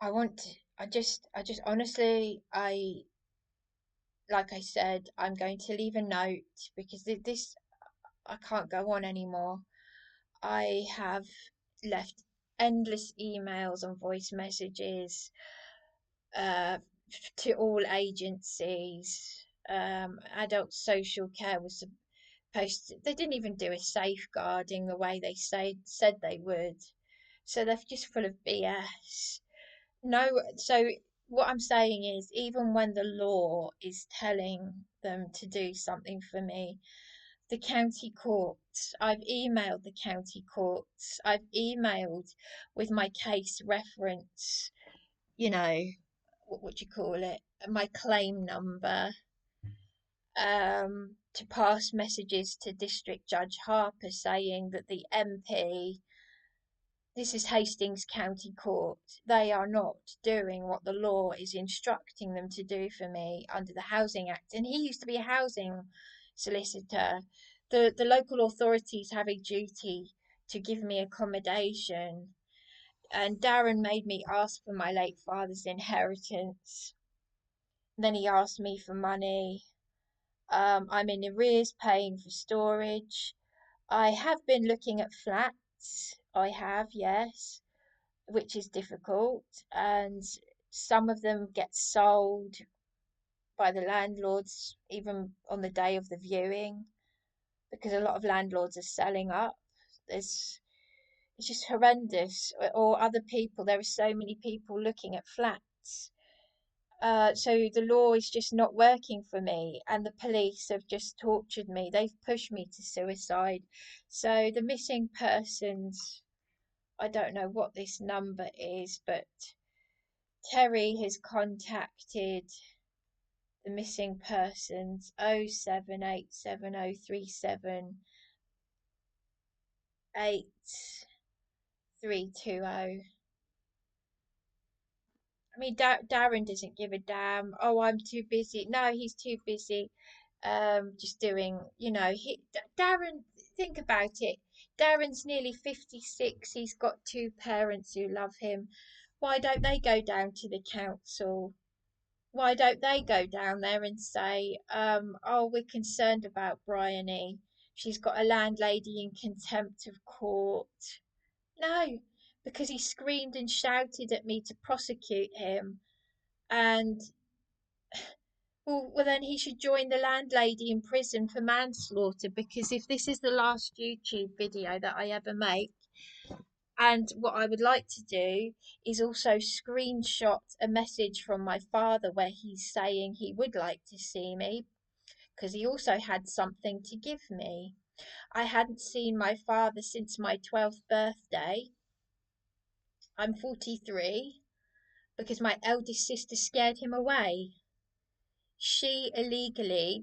I just honestly, like I said, I'm going to leave a note because this, I can't go on anymore. I have left endless emails and voice messages to all agencies. Adult social care was supposed to, they didn't even do a safeguarding the way they said they would. So they're just full of BS. No, so what I'm saying is, even when the law is telling them to do something for me, the county courts, I've emailed the county courts, I've emailed with my case reference, you know, what would you call it, my claim number, to pass messages to District Judge Harper saying that the MP, this is Hastings County Court, they are not doing what the law is instructing them to do for me under the Housing Act. And he used to be a housing solicitor. The local authorities have a duty to give me accommodation. And Darren made me ask for my late father's inheritance. Then he asked me for money. I'm in arrears paying for storage. I have been looking at flats. I have, yes, which is difficult. And some of them get sold by the landlords even on the day of the viewing because a lot of landlords are selling up. It's just horrendous. Or other people, there are so many people looking at flats. So the law is just not working for me, and the police have just tortured me. They've pushed me to suicide. So the missing persons, I don't know what this number is, but Terry has contacted the missing persons 07870378320. I mean, Darren doesn't give a damn. Oh, I'm too busy. No, he's too busy. Just doing, Darren, think about it. Darren's nearly 56. He's got two parents who love him. Why don't they go down to the council? Why don't they go down there and say, oh, we're concerned about Bryony. She's got a landlady in contempt of court. No, because he screamed and shouted at me to prosecute him. And, well, then he should join the landlady in prison for manslaughter, because if this is the last YouTube video that I ever make, and what I would like to do is also screenshot a message from my father where he's saying he would like to see me, because he also had something to give me. I hadn't seen my father since my 12th birthday. I'm 43 because my eldest sister scared him away. They illegally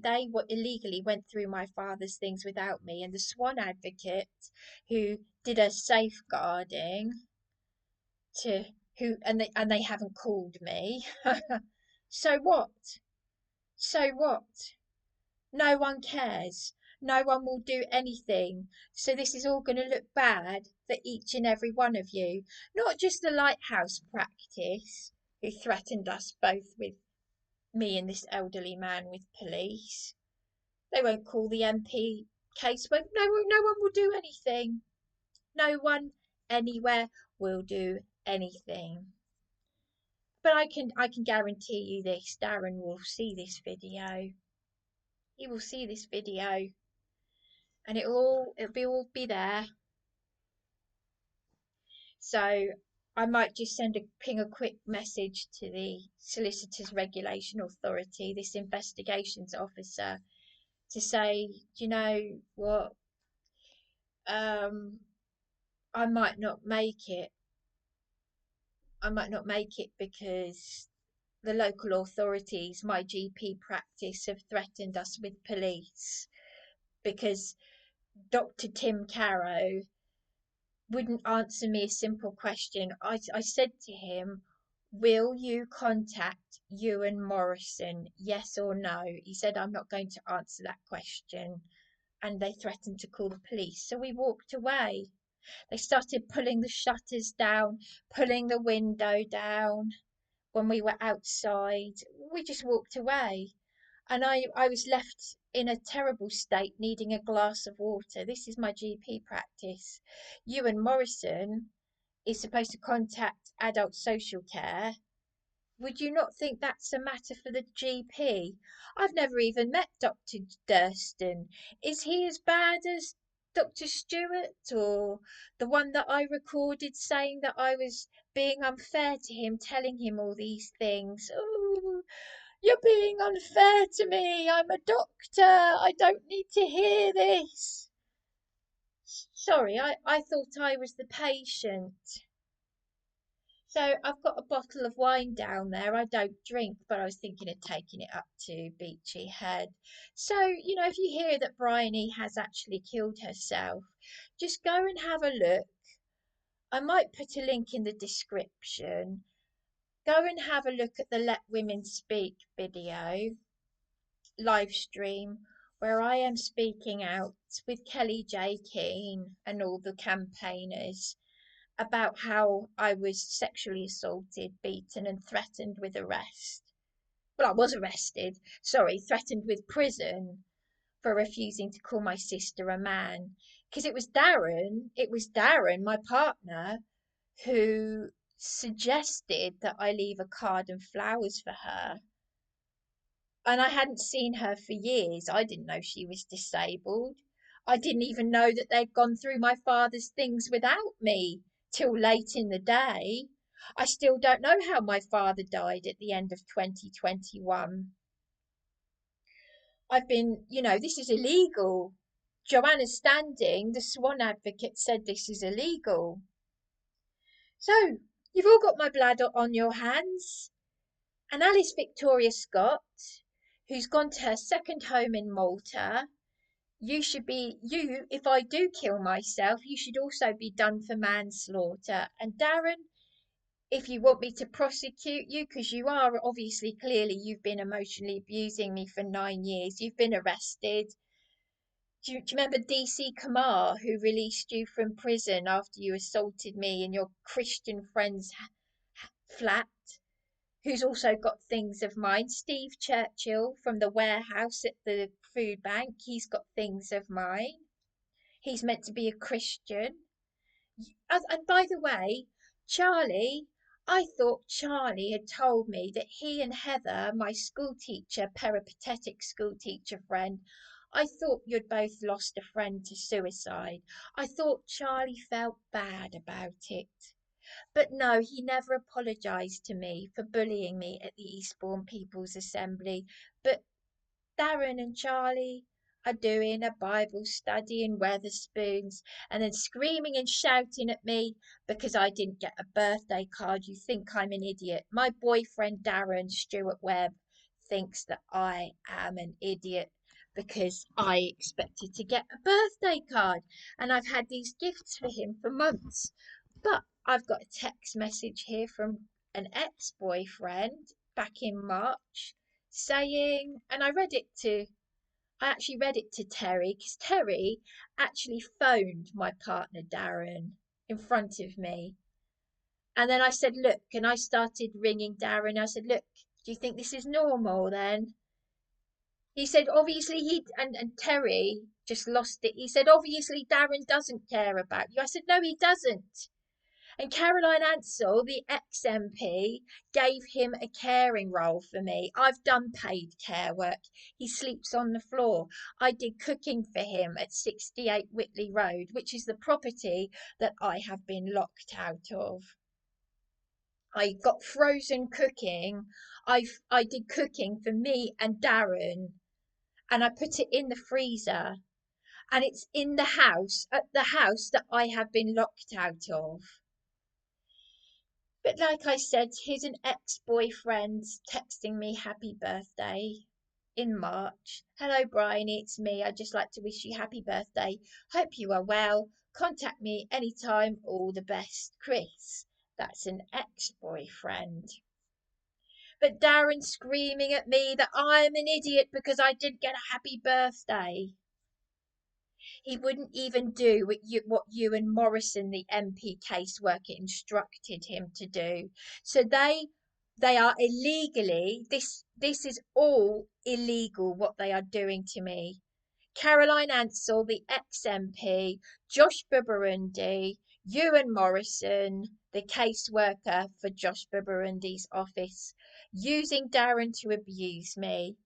went through my father's things without me, and the Swan advocate who did a safeguarding and they haven't called me. So what? So what? No one cares. No one will do anything. So this is all going to look bad for each and every one of you. Not just the Lighthouse practice, who threatened us both, with me and this elderly man, with police. They won't call the MP casework. No one will do anything. No one anywhere will do anything. But I can guarantee you this, Darren will see this video. He will see this video, and it'll be there. So I might just ping a quick message to the Solicitors Regulation Authority, this investigations officer, to say, you know what, I might not make it. I might not make it because the local authorities, my GP practice, have threatened us with police because Dr. Tim CAROE wouldn't answer me a simple question. I said to him, will you contact Ewan Morrison, yes or no? He said, I'm not going to answer that question. And they threatened to call the police. So we walked away. They started pulling the shutters down, pulling the window down when we were outside. We just walked away. And I was left in a terrible state, needing a glass of water. This is my GP practice. Ewan Morrison is supposed to contact adult social care. Would you not think that's a matter for the GP? I've never even met Dr. Durston. Is he as bad as Dr. Stewart, or the one that I recorded saying that I was being unfair to him, telling him all these things? Oh, you're being unfair to me. I'm a doctor. I don't need to hear this. Sorry, I thought I was the patient. So I've got a bottle of wine down there. I don't drink, but I was thinking of taking it up to Beachy Head. So, if you hear that Bryony has actually killed herself, just go and have a look. I might put a link in the description. Go and have a look at the Let Women Speak video live stream where I am speaking out with Kelly J. Keane and all the campaigners about how I was sexually assaulted, beaten, and threatened with arrest. Well, I was arrested, threatened with prison for refusing to call my sister a man. Because it was Darren, my partner, who suggested that I leave a card and flowers for her. And I hadn't seen her for years. I didn't know she was disabled. I didn't even know that they'd gone through my father's things without me till late in the day. I still don't know how my father died at the end of 2021. This is illegal. Joanna Standing, the Swan advocate, said this is illegal. So, you've all got my blood on your hands. And Alice Victoria Scott, who's gone to her second home in Malta, if I do kill myself, you should also be done for manslaughter. And Darren, if you want me to prosecute you, because you are obviously, clearly, you've been emotionally abusing me for 9 years, you've been arrested. Do you remember DC Kamar, who released you from prison after you assaulted me in your Christian friend's flat? Who's also got things of mine. Steve Churchill from the warehouse at the food bank, he's got things of mine. He's meant to be a Christian. And by the way, Charlie, I thought Charlie had told me that he and Heather, my school teacher, peripatetic school teacher friend, I thought you'd both lost a friend to suicide. I thought Charlie felt bad about it. But no, he never apologised to me for bullying me at the Eastbourne People's Assembly. But Darren and Charlie are doing a Bible study in Wetherspoons and then screaming and shouting at me because I didn't get a birthday card. You think I'm an idiot. My boyfriend Darren Stewart Webb thinks that I am an idiot because I expected to get a birthday card, and I've had these gifts for him for months. But I've got a text message here from an ex-boyfriend back in March saying, and I actually read it to Terry, because Terry actually phoned my partner Darren in front of me. And then I said, look, and I started ringing Darren. I said, look, do you think this is normal then? He said, obviously and Terry just lost it. He said, obviously Darren doesn't care about you. I said, no, he doesn't. And Caroline Ansell, the ex-MP, gave him a caring role for me. I've done paid care work. He sleeps on the floor. I did cooking for him at 68 Whitley Road, which is the property that I have been locked out of. I got frozen cooking. I did cooking for me and Darren, and I put it in the freezer. And it's in the house, at the house that I have been locked out of. But like I said, he's an ex-boyfriend texting me happy birthday in March. Hello, Bryony, it's me. I'd just like to wish you happy birthday. Hope you are well. Contact me anytime. All the best, Chris. That's an ex-boyfriend. But Darren's screaming at me that I'm an idiot because I didn't get a happy birthday. He wouldn't even do what you and Morrison, the MP caseworker, instructed him to do. So they are illegally, this is all illegal what they are doing to me. Caroline Ansell, the ex-MP, Josh Burundi, Ewan Morrison, the caseworker for Josh Burundi's office, using Darren to abuse me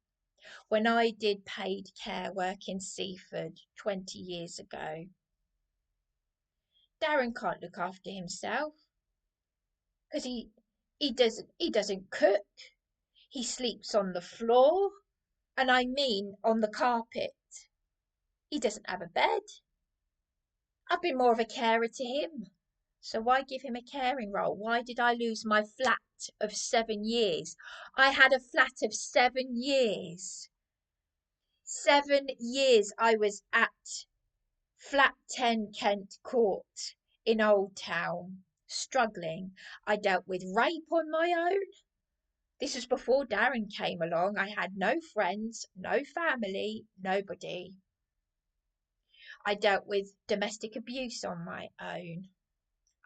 when I did paid care work in Seaford 20 years ago. Darren can't look after himself because he doesn't cook. He sleeps on the floor, and I mean on the carpet. He doesn't have a bed. I've been more of a carer to him. So why give him a caring role? Why did I lose my flat of 7 years? I had a flat of 7 years. 7 years I was at Flat 10 Kent Court in Old Town, struggling. I dealt with rape on my own. This was before Darren came along. I had no friends, no family, nobody. I dealt with domestic abuse on my own.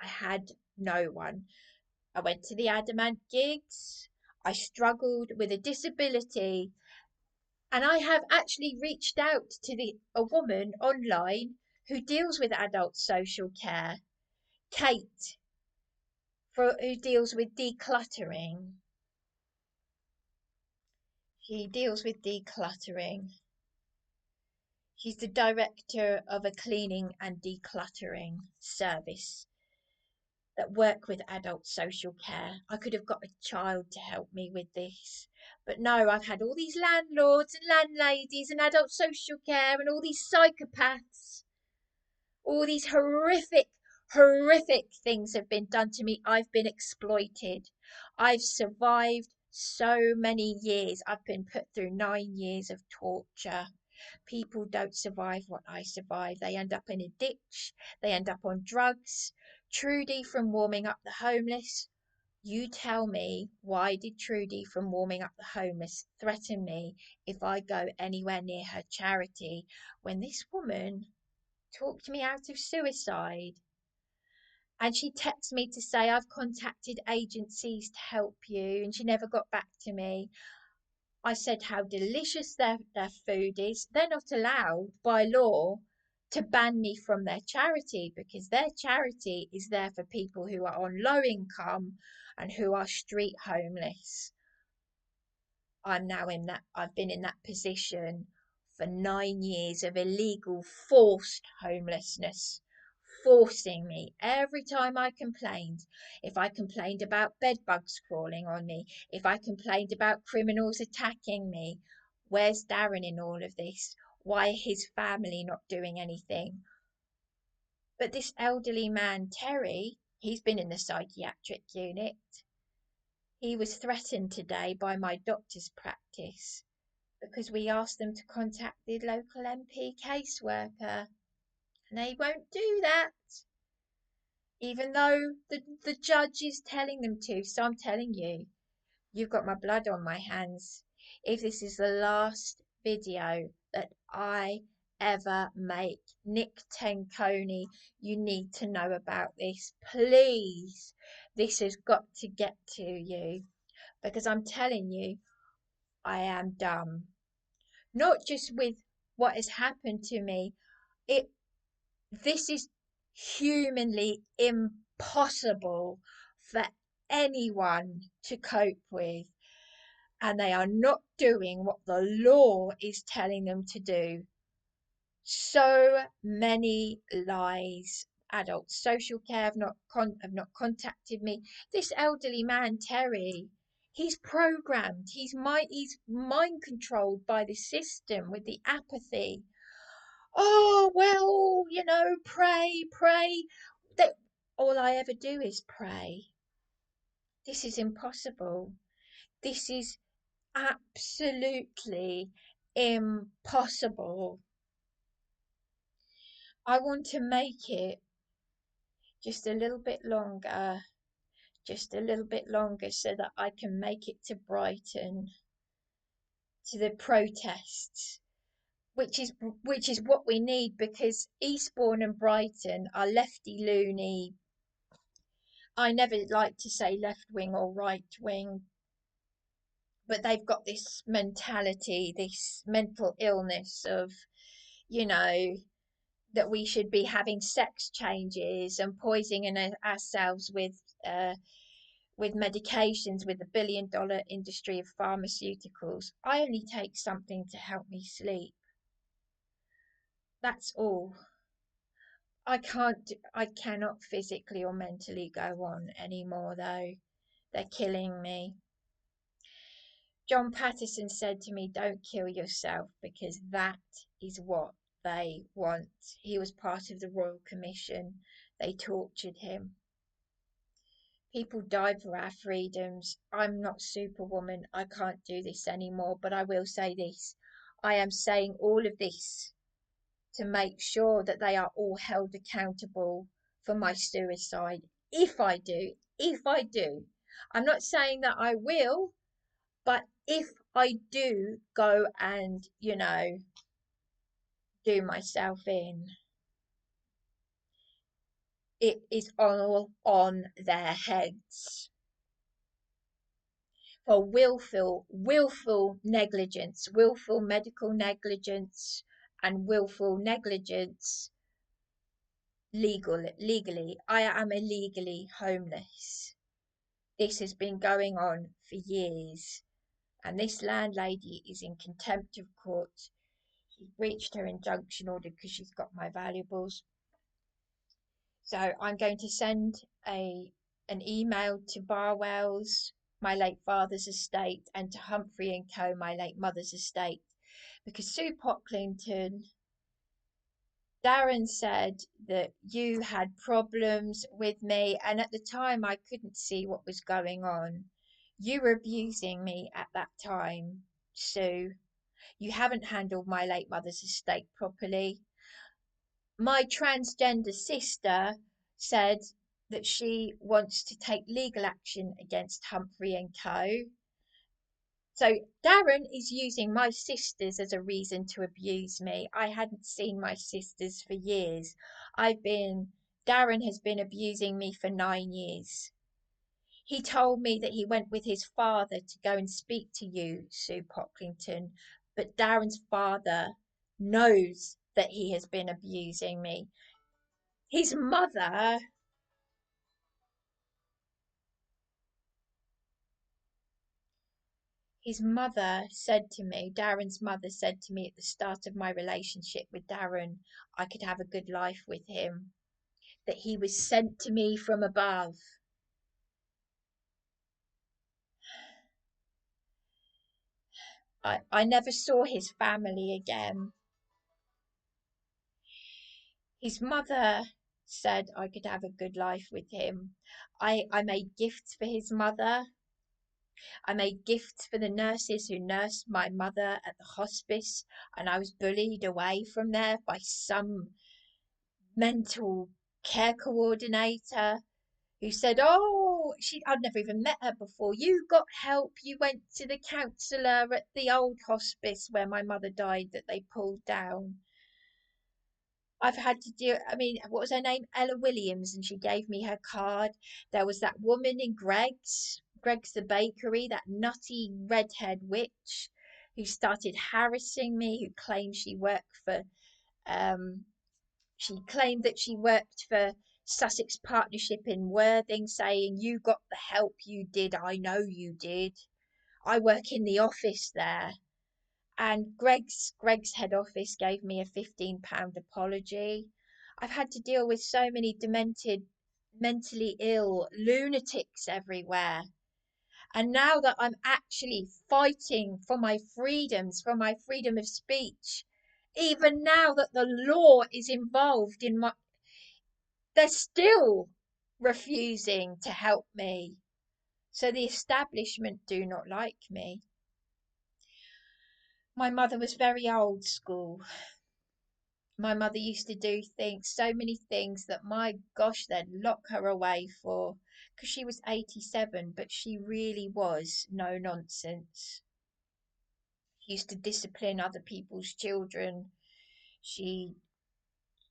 I had no one. I went to the Adamant gigs. I struggled with a disability. And I have actually reached out to a woman online who deals with adult social care, Kate, who deals with decluttering. She deals with decluttering. She's the director of a cleaning and decluttering service that work with adult social care. I could have got a child to help me with this. But no, I've had all these landlords and landladies and adult social care and all these psychopaths. All these horrific things have been done to me. I've been exploited. I've survived so many years. I've been put through 9 years of torture. People don't survive what I survived. They end up in a ditch. They end up on drugs. Trudy from Warming Up the Homeless. You tell me, why did Trudy from Warming Up the Homeless threaten me if I go anywhere near her charity when this woman talked me out of suicide? And she texted me to say, I've contacted agencies to help you, and she never got back to me. I said how delicious their food is. They're not allowed by law to ban me from their charity because their charity is there for people who are on low income and who are street homeless. I've been in that position for 9 years of illegal forced homelessness, forcing me every time I complained. If I complained about bed bugs crawling on me, if I complained about criminals attacking me, where's Darren in all of this? Why is his family not doing anything? But this elderly man, Terry, he's been in the psychiatric unit. He was threatened today by my doctor's practice because we asked them to contact the local MP caseworker, and they won't do that, even though the judge is telling them to. So I'm telling you, you've got my blood on my hands. If this is the last video that I ever make, Nick Tenconi, you need to know about this. Please, this has got to get to you, because I'm telling you, I am dumb. Not just with what has happened to me. This is humanly impossible for anyone to cope with, and they are not doing what the law is telling them to do. So many lies. Adult social care have not contacted me. This elderly man, Terry, he's programmed. He's mind controlled by the system with the apathy. oh, well, you know, pray, pray. That all I ever do is pray. This is impossible. This is absolutely impossible. I want to make it just a little bit longer, so that I can make it to Brighton, to the protests, which is what we need, because Eastbourne and Brighton are lefty loony. I never like to say left wing or right wing, but they've got this mentality, this mental illness of, you know, that we should be having sex changes and poisoning ourselves with medications, with the billion-dollar industry of pharmaceuticals. I only take something to help me sleep. That's all. I cannot physically or mentally go on anymore, though. They're killing me. John Patterson said to me, don't kill yourself, because that is what they want. He was part of the Royal Commission. They tortured him. People died for our freedoms. I'm not Superwoman. I can't do this anymore, but I will say this. I am saying all of this to make sure that they are all held accountable for my suicide. If I do. I'm not saying that I will, but if I do go and, you know, do myself in, it is all on their heads. For willful negligence, willful medical negligence, and willful negligence legally. I am illegally homeless. This has been going on for years, and this landlady is in contempt of court. She's breached her injunction order because she's got my valuables. So I'm going to send an email to Barwell's, my late father's estate, and to Humphrey and Co., my late mother's estate, because Sue Pocklington, Darren said that you had problems with me, and at the time I couldn't see what was going on. You were abusing me at that time, Sue. You haven't handled my late mother's estate properly. My transgender sister said that she wants to take legal action against Humphrey and Co. So Darren is using my sisters as a reason to abuse me. I hadn't seen my sisters for years. Darren has been abusing me for 9 years. He told me that he went with his father to go and speak to you, Sue Pocklington, but Darren's father knows that he has been abusing me. His mother Darren's mother said to me at the start of my relationship with Darren, I could have a good life with him, that he was sent to me from above. I never saw his family again. His mother said I could have a good life with him. I made gifts for his mother. I made gifts for the nurses who nursed my mother at the hospice, and I was bullied away from there by some mental care coordinator who said, oh, I'd never even met her before. You got help. You went to the counsellor at the old hospice where my mother died that they pulled down. I've had to do, what was her name? Ella Williams, and she gave me her card. There was that woman in Greg's the bakery, that nutty redhead witch who started harassing me, who claimed she worked for, Sussex Partnership in Worthing, saying, you got the help, you did, I know you did. I work in the office there. And Greg's head office gave me a £15 apology. I've had to deal with so many demented, mentally ill lunatics everywhere. And now that I'm actually fighting for my freedoms, for my freedom of speech, Even now that the law is involved in my, they're still refusing to help me. So the establishment do not like me. My mother was very old school. My mother used to do things, so many things that, my gosh, they'd lock her away for, because she was 87, but she really was no nonsense. She used to discipline other people's children. She,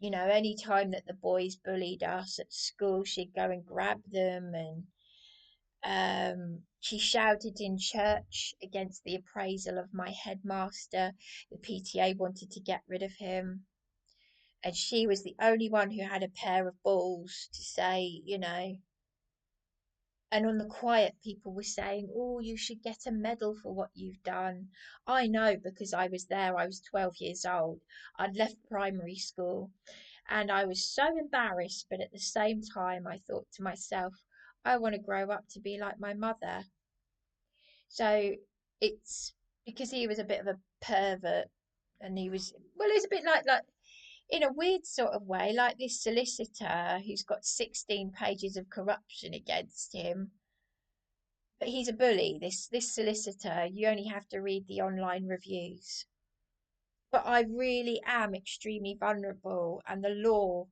any time that the boys bullied us at school, she'd go and grab them, and she shouted in church against the appraisal of my headmaster. The PTA wanted to get rid of him, and she was the only one who had a pair of balls to say, and on the quiet, people were saying, oh, you should get a medal for what you've done. I know, because I was there. I was 12 years old. I'd left primary school, and I was so embarrassed, but at the same time I thought to myself, I want to grow up to be like my mother. So it's because he was a bit of a pervert, and he was, well, it's a bit like in a weird sort of way, like this solicitor who's got 16 pages of corruption against him. But he's a bully. This solicitor, you only have to read the online reviews. But I really am extremely vulnerable, and the law.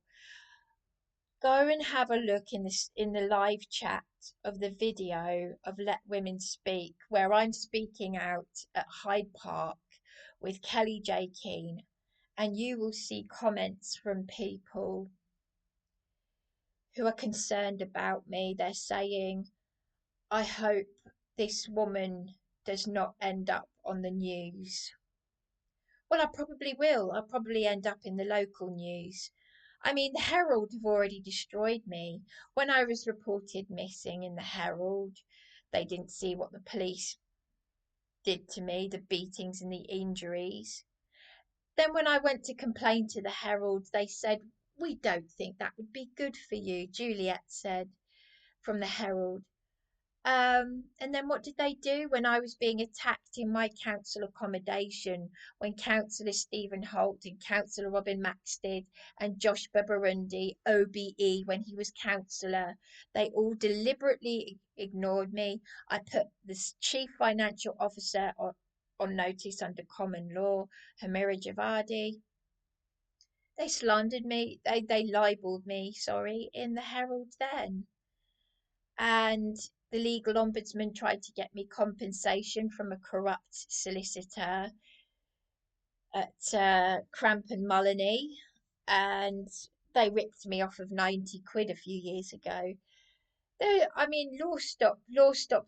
Go and have a look in the live chat of the video of Let Women Speak, where I'm speaking out at Hyde Park with Kelly J. Keane, and you will see comments from people who are concerned about me. They're saying, I hope this woman does not end up on the news. Well, I probably will. I'll probably end up in the local news. I mean, the Herald have already destroyed me. When I was reported missing in the Herald, they didn't see what the police did to me, the beatings and the injuries. Then when I went to complain to the Herald, they said, we don't think that would be good for you, Juliet said from the Herald. And then what did they do when I was being attacked in my council accommodation, when Councillor Stephen Holt and Councillor Robin Maxted and Josh Babarundi, OBE, when he was councillor, they all deliberately ignored me. I put the chief financial officer on notice under common law, Hamira Javadi. They slandered me, they libelled me, in the Herald then. And the legal ombudsman tried to get me compensation from a corrupt solicitor at Cramp and Mullany, and they ripped me off of 90 quid a few years ago. I mean, Law Stop,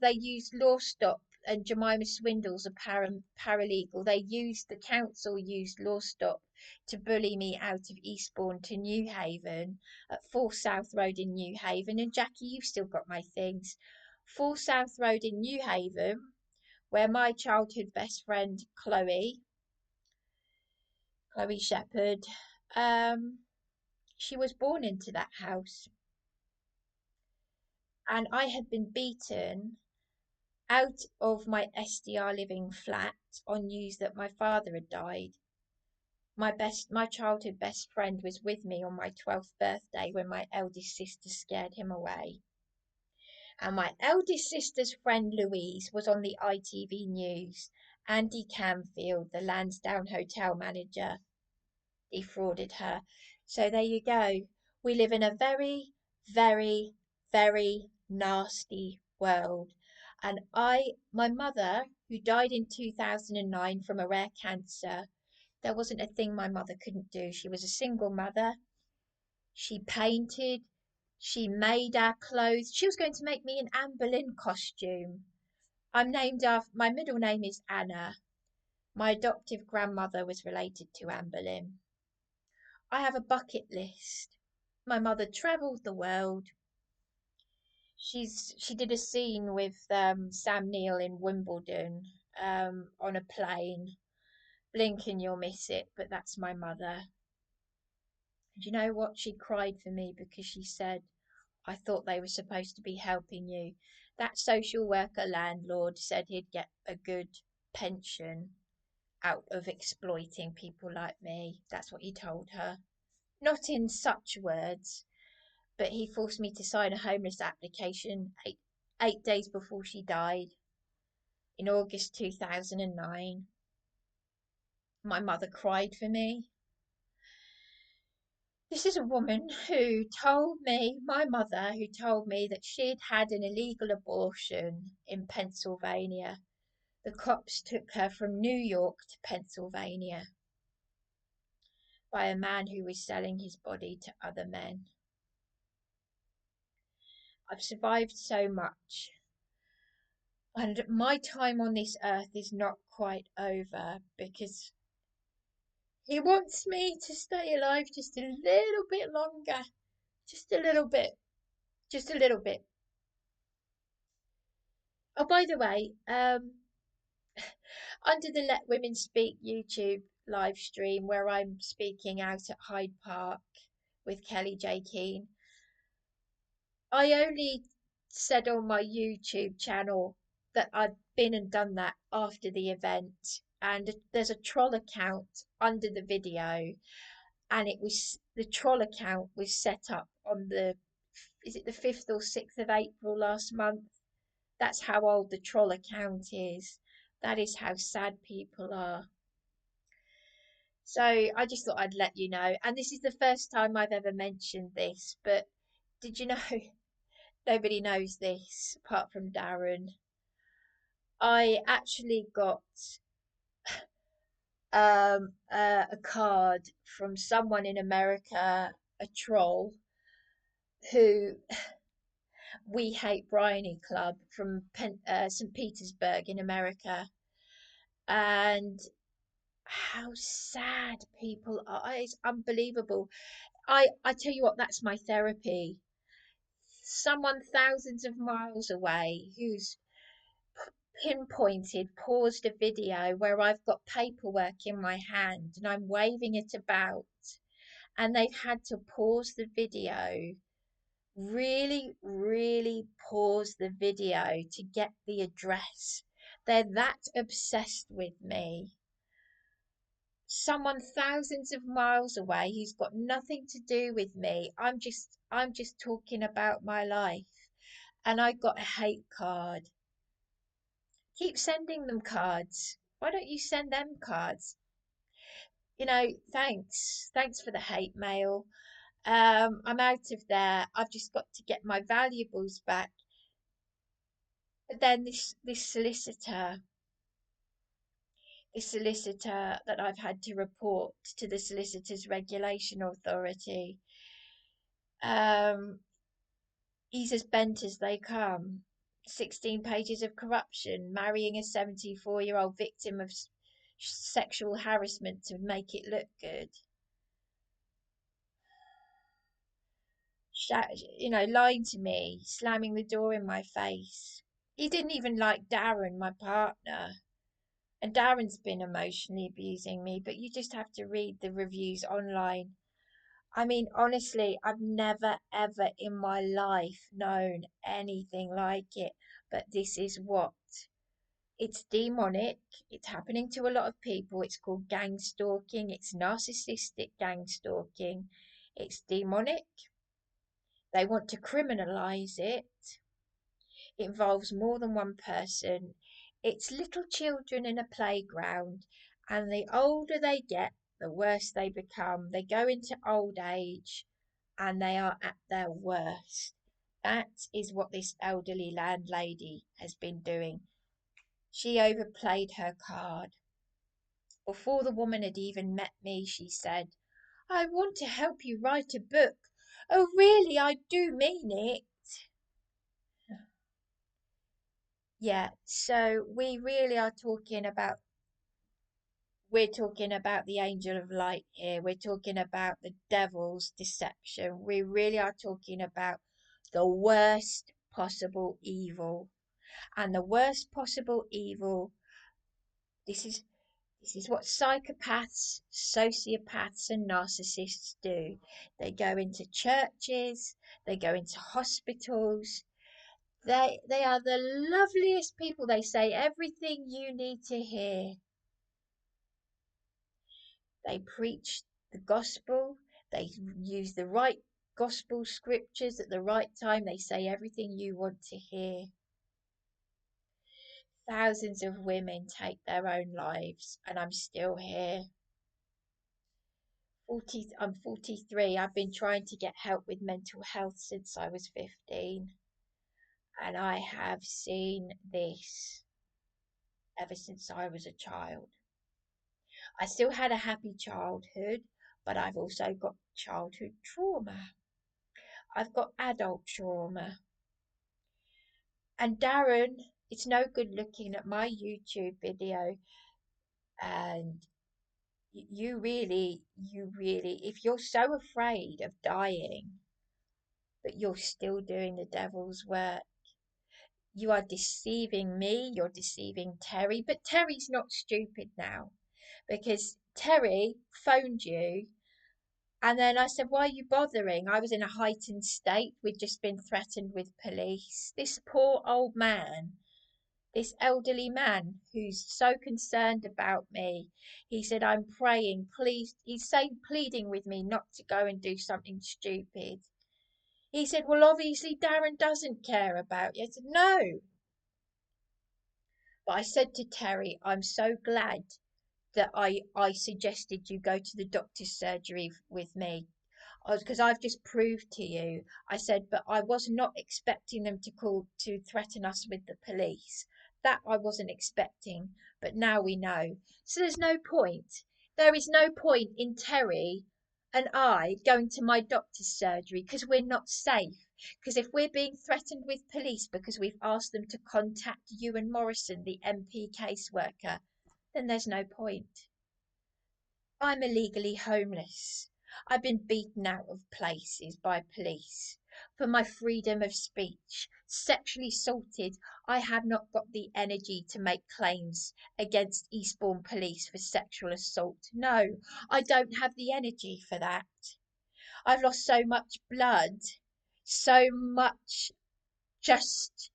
they used Law Stop, and Jemima Swindle's a paralegal. The council used Law Stop to bully me out of Eastbourne to Newhaven at 4 South Road in Newhaven. And Jackie, you've still got my things. 4 South Road in Newhaven, where my childhood best friend Chloe Shepherd, she was born into that house. And I had been beaten out of my SDR living flat on news that my father had died. My childhood best friend was with me on my 12th birthday when my eldest sister scared him away. And my eldest sister's friend Louise was on the ITV News. Andy Camfield, the Lansdowne hotel manager, defrauded her. So there you go. We live in a very, very, very nasty world. And my mother, who died in 2009 from a rare cancer, there wasn't a thing my mother couldn't do. She was a single mother. She painted. She made our clothes. She was going to make me an Anne Boleyn costume. I'm named after, my middle name is Anna. My adoptive grandmother was related to Anne Boleyn. I have a bucket list. My mother travelled the world. She did a scene with Sam Neill in Wimbledon on a plane. Blink and you'll miss it, but that's my mother. And you know what? She cried for me because she said, I thought they were supposed to be helping you. That social worker landlord said he'd get a good pension, out of exploiting people like me. That's what he told her. Not in such words, but he forced me to sign a homeless application eight days before she died in August 2009. My mother cried for me. This is a woman who told me, my mother, who told me that she'd had an illegal abortion in Pennsylvania. The cops took her from New York to Pennsylvania by a man who was selling his body to other men. I've survived so much, and my time on this earth is not quite over, because he wants me to stay alive just a little bit longer. Just a little bit. Just a little bit. Oh, by the way, under the Let Women Speak YouTube live stream where I'm speaking out at Hyde Park with Kelly J. Keane, I only said on my YouTube channel that I'd been and done that after the event, and there's a troll account under the video, and the troll account was set up on is it the 5th or 6th of April last month? That's how old the troll account is. That is how sad people are. So I just thought I'd let you know. And this is the first time I've ever mentioned this, but did you know, nobody knows this apart from Darren. I actually got a card from someone in America, a troll, who We Hate Bryony Club from St. Petersburg in America. And how sad people are. It's unbelievable. I tell you what, that's my therapy. Someone thousands of miles away who's pinpointed, paused a video where I've got paperwork in my hand and I'm waving it about, and they've had to pause the video, really pause the video to get the address. They're that obsessed with me. Someone thousands of miles away who's got nothing to do with me. I'm just talking about my life, and I got a hate card. Keep sending them cards. Why don't you send them cards? You know, thanks for the hate mail. I'm out of there. I've just got to get my valuables back. But then this solicitor that I've had to report to the Solicitors Regulation Authority, he's as bent as they come. 16 pages of corruption, marrying a 74-year-old victim of sexual harassment to make it look good. You know, lying to me, slamming the door in my face. He didn't even like Darren, my partner. And Darren's been emotionally abusing me, but you just have to read the reviews online. I mean, honestly, I've never ever in my life known anything like it, but this is what. It's demonic. It's happening to a lot of people. It's called gang stalking. It's narcissistic gang stalking. It's demonic. They want to criminalize it. It involves more than one person. It's little children in a playground, and the older they get, the worse they become. They go into old age and they are at their worst. That is what this elderly landlady has been doing. She overplayed her card. Before the woman had even met me, she said, "I want to help you write a book. Oh, really, I do mean it." Yeah, so we really are talking about, we're talking about the angel of light here. We're talking about the devil's deception. We really are talking about the worst possible evil. And the worst possible evil, this is what psychopaths, sociopaths, and narcissists do. They go into churches, they go into hospitals. They are the loveliest people. They say everything you need to hear. They preach the gospel. They use the right gospel scriptures at the right time. They say everything you want to hear. Thousands of women take their own lives, and I'm still here. I'm 43. I've been trying to get help with mental health since I was 15. And I have seen this ever since I was a child. I still had a happy childhood, but I've also got childhood trauma. I've got adult trauma. And Darren, it's no good looking at my YouTube video and you really, if you're so afraid of dying, but you're still doing the devil's work, you are deceiving me, you're deceiving Terry. But Terry's not stupid now, because Terry phoned you, and then I said, why are you bothering? I was in a heightened state. We'd just been threatened with police. This poor old man, this elderly man who's so concerned about me, he said, I'm praying, please. He's saying, pleading with me not to go and do something stupid. He said, well, obviously Darren doesn't care about you. I said, no. But I said to Terry, I'm so glad that I suggested you go to the doctor's surgery with me, because I've just proved to you. I said, but I was not expecting them to threaten us with the police. That I wasn't expecting, but now we know. So there's no point. There is no point in Terry and I going to my doctor's surgery, because we're not safe. Because if we're being threatened with police because we've asked them to contact Ewan Morrison, the MP caseworker, then there's no point. I'm illegally homeless. I've been beaten out of places by police for my freedom of speech, sexually assaulted. I have not got the energy to make claims against Eastbourne police for sexual assault. No, I don't have the energy for that. I've lost so much blood, so much just...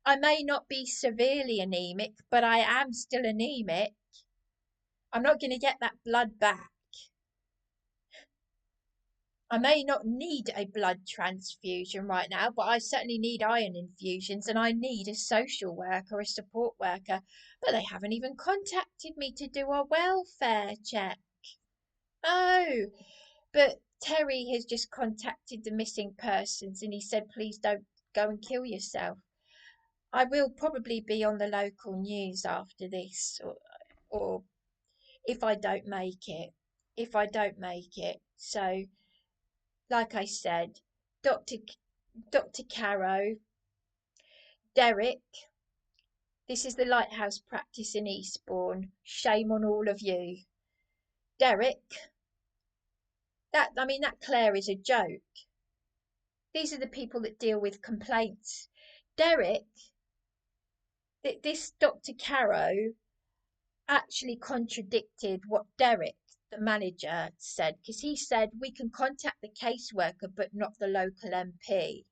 I may not be severely anemic, but I am still anemic. I'm not going to get that blood back. I may not need a blood transfusion right now, but I certainly need iron infusions, and I need a social worker, a support worker. But they haven't even contacted me to do a welfare check. Oh, but Terry has just contacted the missing persons, and he said, please don't go and kill yourself. I will probably be on the local news after this, or if I don't make it. So, like I said, Dr. CAROE, Derek, this is the lighthouse practice in Eastbourne. Shame on all of you. Derek, that Claire is a joke. These are the people that deal with complaints. Derek, this Dr. CAROE actually contradicted what Derek, the manager, said, because he said we can contact the caseworker but not the local MP.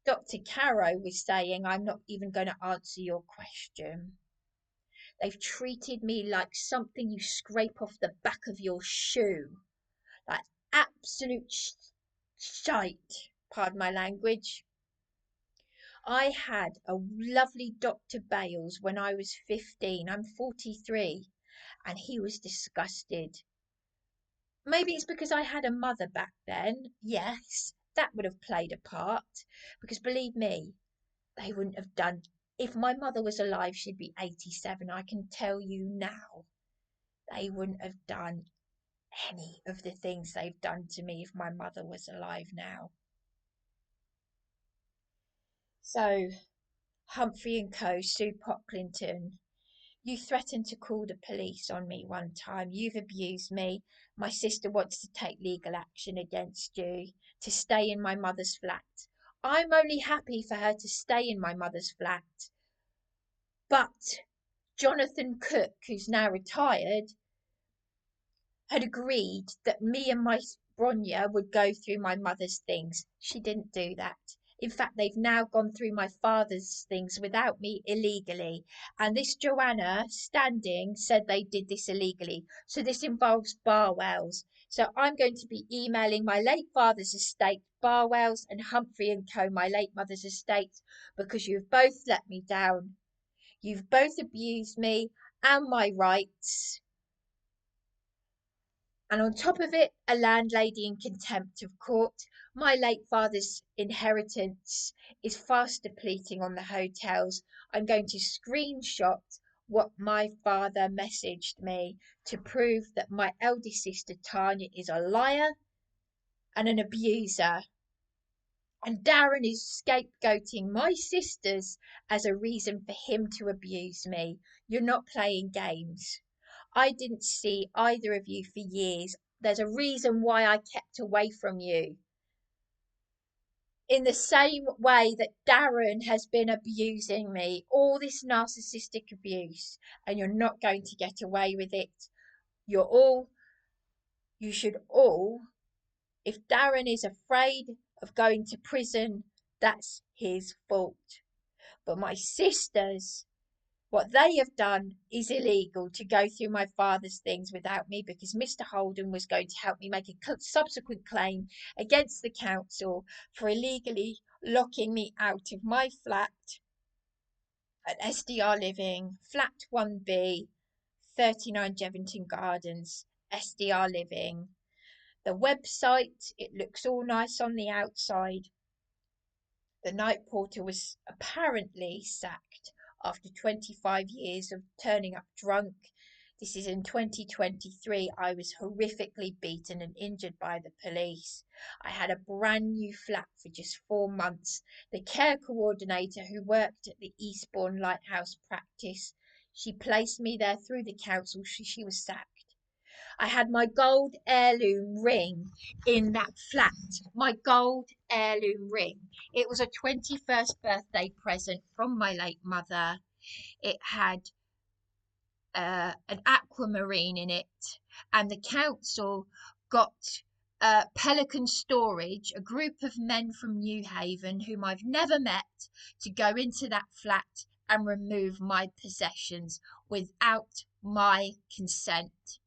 Dr. CAROE was saying, I'm not even going to answer your question. They've treated me like something you scrape off the back of your shoe. Like absolute shite, pardon my language. I had a lovely Dr. Bales when I was 15. I'm 43. And he was disgusted. Maybe it's because I had a mother back then. Yes, that would have played a part. Because believe me, they wouldn't have done... If my mother was alive, she'd be 87. I can tell you now, they wouldn't have done any of the things they've done to me if my mother was alive now. So, Humphrey and Co., Sue Pocklington, you threatened to call the police on me one time. You've abused me. My sister wants to take legal action against you to stay in my mother's flat. I'm only happy for her to stay in my mother's flat. But Jonathan Cook, who's now retired, had agreed that me and my Bronya would go through my mother's things. She didn't do that. In fact, they've now gone through my father's things without me illegally. And this Joanna standing said they did this illegally. So this involves Barwell's. So I'm going to be emailing my late father's estate, Barwell's, and Humphrey and Co., my late mother's estate, because you've both let me down. You've both abused me and my rights. And on top of it, a landlady in contempt of court. My late father's inheritance is fast depleting on the hotels. I'm going to screenshot what my father messaged me to prove that my eldest sister Tanya is a liar and an abuser. And Darren is scapegoating my sisters as a reason for him to abuse me. You're not playing games. I didn't see either of you for years. There's a reason why I kept away from you. In the same way that Darren has been abusing me, all this narcissistic abuse, and you're not going to get away with it. You should all, if Darren is afraid of going to prison, that's his fault. But my sisters, what they have done is illegal, to go through my father's things without me, because Mr. Holden was going to help me make a subsequent claim against the council for illegally locking me out of my flat at SDR Living, flat 1B, 39 Jevington Gardens, SDR Living. The website, it looks all nice on the outside. The night porter was apparently sacked after 25 years of turning up drunk. This is in 2023. I was horrifically beaten and injured by the police. I had a brand new flat for just 4 months. The care coordinator who worked at the Eastbourne Lighthouse practice, she placed me there through the council. She was sacked. I had my gold heirloom ring in that flat. My gold heirloom ring. It was a 21st birthday present from my late mother. It had an aquamarine in it, and the council got Pelican Storage, a group of men from New Haven whom I've never met, to go into that flat and remove my possessions without my consent.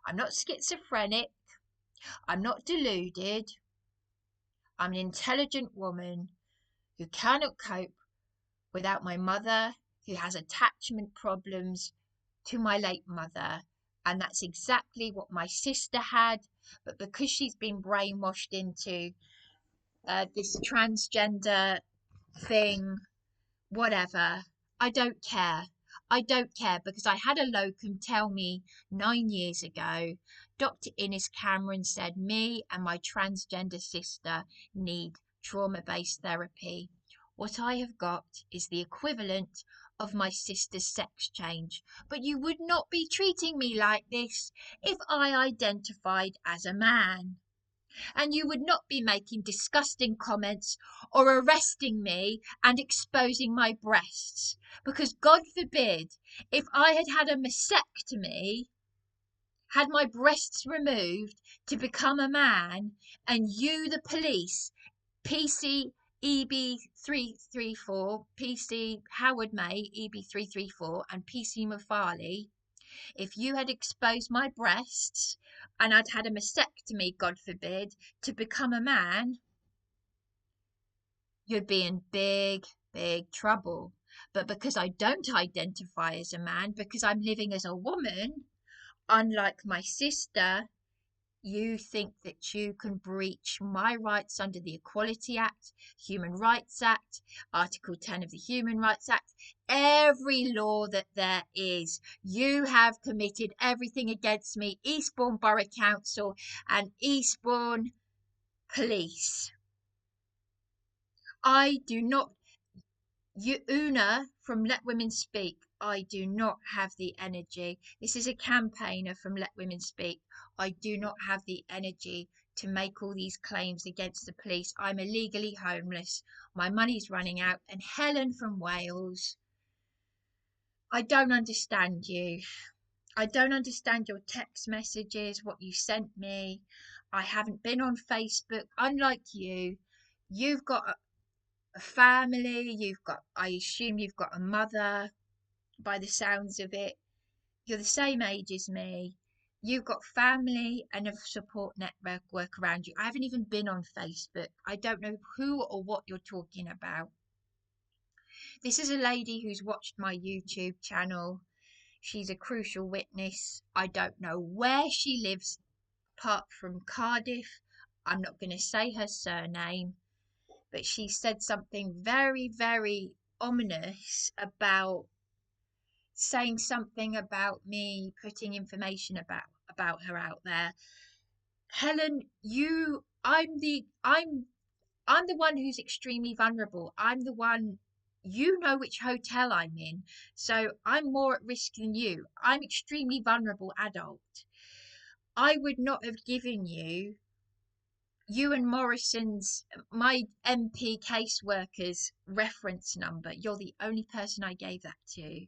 I'm not schizophrenic. I'm not deluded. I'm an intelligent woman who cannot cope without my mother, who has attachment problems to my late mother. And that's exactly what my sister had. But because she's been brainwashed into this transgender thing, whatever, I don't care. I don't care, because I had a locum tell me 9 years ago, Dr. Innes Cameron said me and my transgender sister need trauma-based therapy. What I have got is the equivalent of my sister's sex change. But you would not be treating me like this if I identified as a man. And you would not be making disgusting comments or arresting me and exposing my breasts. Because God forbid, if I had had a mastectomy, had my breasts removed to become a man, and you, the police, PC EB334, PC Howard May EB334, and PC Mufali, if you had exposed my breasts and I'd had a mastectomy, God forbid, to become a man, you'd be in big, big trouble. But because I don't identify as a man, because I'm living as a woman, unlike my sister, you think that you can breach my rights under the Equality Act, Human Rights Act, Article 10 of the Human Rights Act, every law that there is. You have committed everything against me, Eastbourne Borough Council and Eastbourne Police. I do not, Una from Let Women Speak, I do not have the energy. This is a campaigner from Let Women Speak. I do not have the energy to make all these claims against the police. I'm illegally homeless. My money's running out. And Helen from Wales, I don't understand you. I don't understand your text messages, what you sent me. I haven't been on Facebook. Unlike you, You've got a family, I assume you've got a mother by the sounds of it. You're the same age as me. You've got family and a support network around you. I haven't even been on Facebook. I don't know who or what you're talking about. This is a lady who's watched my YouTube channel. She's a crucial witness. I don't know where she lives apart from Cardiff. I'm not going to say her surname, but she said something very, very ominous about saying something about me putting information about her out there. Helen, I'm the one who's extremely vulnerable. I'm the one, you know which hotel I'm in, so I'm more at risk than you. I'm extremely vulnerable adult. I would not have given you and Morrison's, my MP caseworker's reference number. You're the only person I gave that to.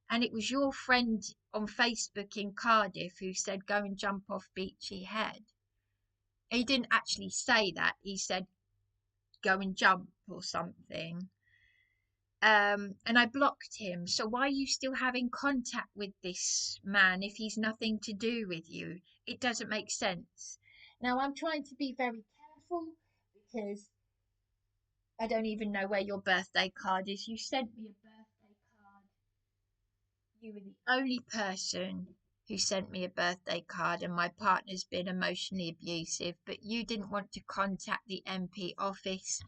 And it was your friend on Facebook in Cardiff who said, go and jump off Beachy Head. He didn't actually say that. He said, go and jump or something. And I blocked him. So why are you still having contact with this man if he's nothing to do with you? It doesn't make sense. Now, I'm trying to be very careful because I don't even know where your birthday card is. You sent me a birthday card. You were the only person who sent me a birthday card, and my partner's been emotionally abusive, but you didn't want to contact the MP office.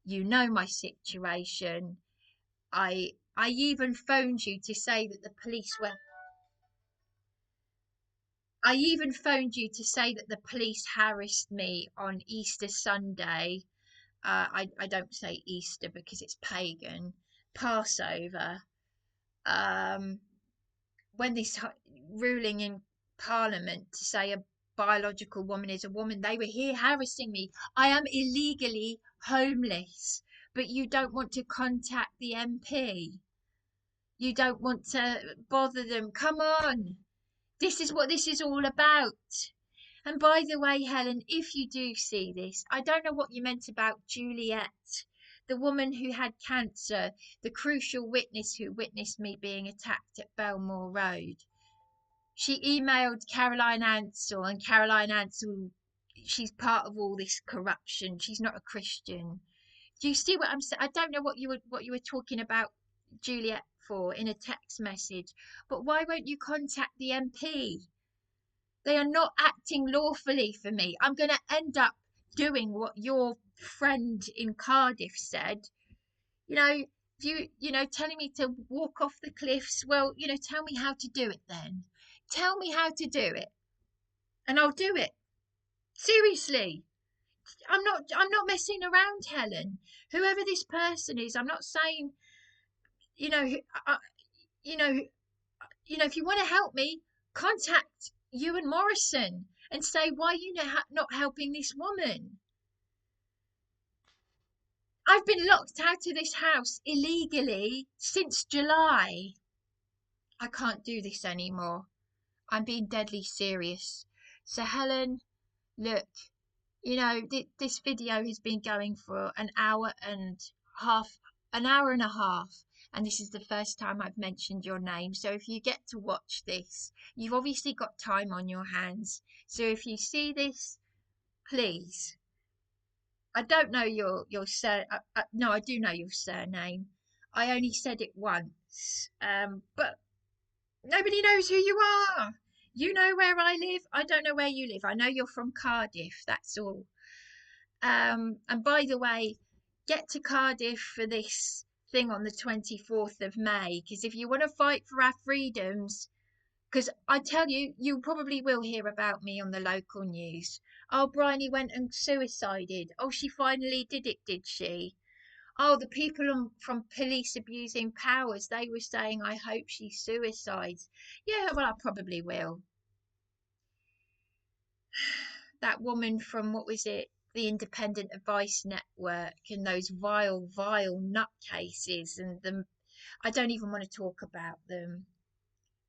You know my situation. I even phoned you to say that the police were I even phoned you to say that the police harassed me on Easter Sunday. I don't say Easter because it's pagan. Passover. When this ruling in Parliament to say a biological woman is a woman, they were here harassing me. I am illegally homeless, but you don't want to contact the MP. You don't want to bother them. Come on. This is what this is all about. And by the way, Helen, if you do see this, I don't know what you meant about Juliet, the woman who had cancer, the crucial witness who witnessed me being attacked at Belmore Road. She emailed Caroline Ansell, and Caroline Ansell, she's part of all this corruption. She's not a Christian. Do you see what I'm saying? I don't know what you were talking about Juliet for in a text message, but why won't you contact the MP? They are not acting lawfully for me. I'm going to end up doing what your friend in Cardiff said. Telling me to walk off the cliffs. Well, tell me how to do it then. Tell me how to do it, and I'll do it. Seriously. I'm not messing around, Helen. Whoever this person is, I'm not saying, if you want to help me, contact Ewan Morrison and say, why are you not helping this woman? I've been locked out of this house illegally since July. I can't do this anymore. I'm being deadly serious. So Helen, look, this video has been going for an hour and a half, and this is the first time I've mentioned your name. So if you get to watch this, you've obviously got time on your hands. So if you see this, please. I don't know your no, I do know your surname. I only said it once, but nobody knows who you are. You know where I live. I don't know where you live. I know you're from Cardiff. That's all. And by the way, get to Cardiff for this thing on the 24th of May, because if you want to fight for our freedoms, because I tell you, you probably will hear about me on the local news. Oh, Bryony went and suicided. Oh, she finally did it, did she? Oh, the people from Police Abusing Powers, they were saying, I hope she suicides. Yeah, well, I probably will. That woman from, what was it, the Independent Advice Network, and those vile nutcases, and I don't even want to talk about them.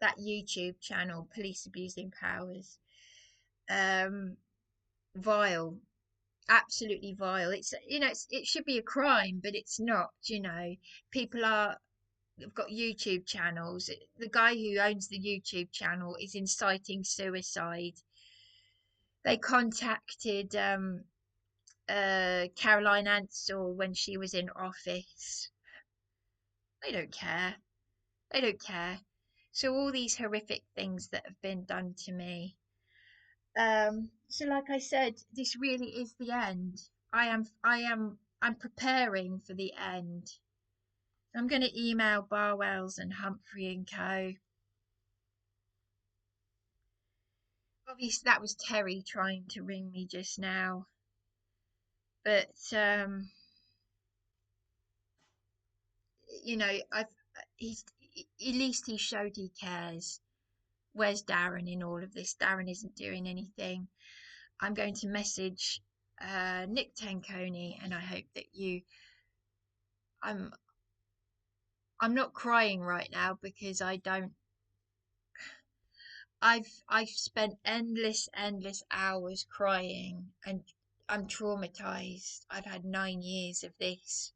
That YouTube channel, Police Abusing Powers. Vile. absolutely vile. It's, you know, it should be a crime, but it's not. You know, people have got YouTube channels. The guy who owns the YouTube channel is inciting suicide. They contacted Caroline Ansell when she was in office. They don't care. They don't care. So all these horrific things that have been done to me. So like I said, this really is the end. I'm preparing for the end. I'm going to email Barwells and Humphrey and Co. Obviously, that was Terry trying to ring me just now, but you know, he's at least he showed he cares. Where's Darren in all of this? Darren isn't doing anything. I'm going to message Nick Tenconi, and I hope that you. I'm not crying right now because I don't. I've spent endless hours crying, and I'm traumatized. I've had 9 years of this.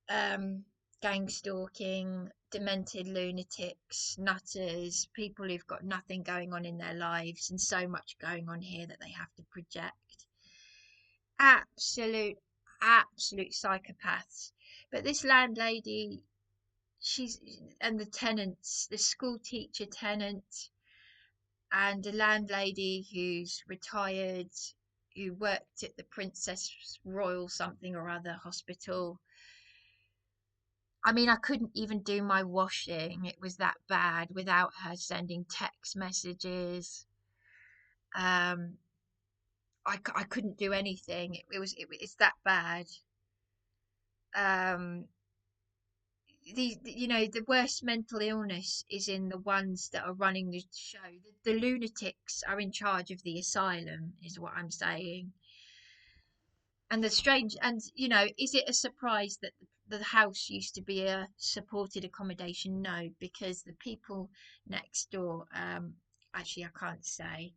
Gang stalking, demented lunatics, nutters, people who've got nothing going on in their lives and so much going on here that they have to project. Absolute psychopaths. But this landlady, and the tenants, the school teacher tenant, and a landlady who's retired, who worked at the Princess Royal something or other hospital. I mean, I couldn't even do my washing. It was that bad without her sending text messages. I couldn't do anything. It's that bad. You know, the worst mental illness is in the ones that are running the show. The lunatics are in charge of the asylum, is what I'm saying. And the strange, and you know, is it a surprise that the house used to be a supported accommodation? No, because the people next door, actually, I can't say.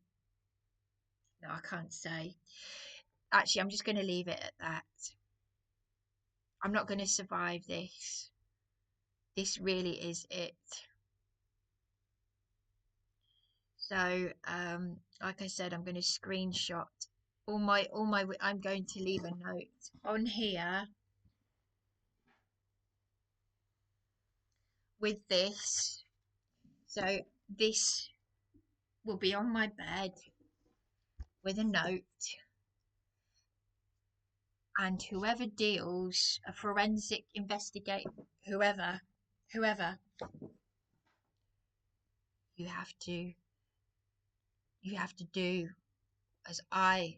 No, I can't say. Actually, I'm just going to leave it at that. I'm not going to survive this. This really is it. So, like I said, I'm going to screenshot all my. I'm going to leave a note on here with this. So this will be on my bed with a note, and whoever deals, a forensic investigate, whoever, you have to do as I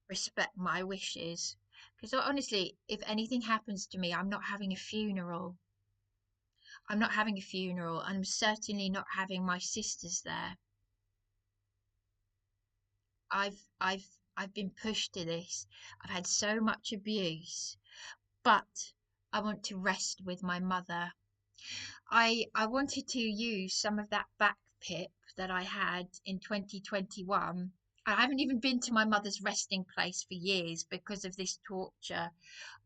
respect my wishes. Because honestly, if anything happens to me, I'm not having a funeral. I'm not having a funeral. I'm certainly not having my sisters there. I've been pushed to this. I've had so much abuse, but I want to rest with my mother. I wanted to use some of that back pip that I had in 2021. I haven't even been to my mother's resting place for years because of this torture.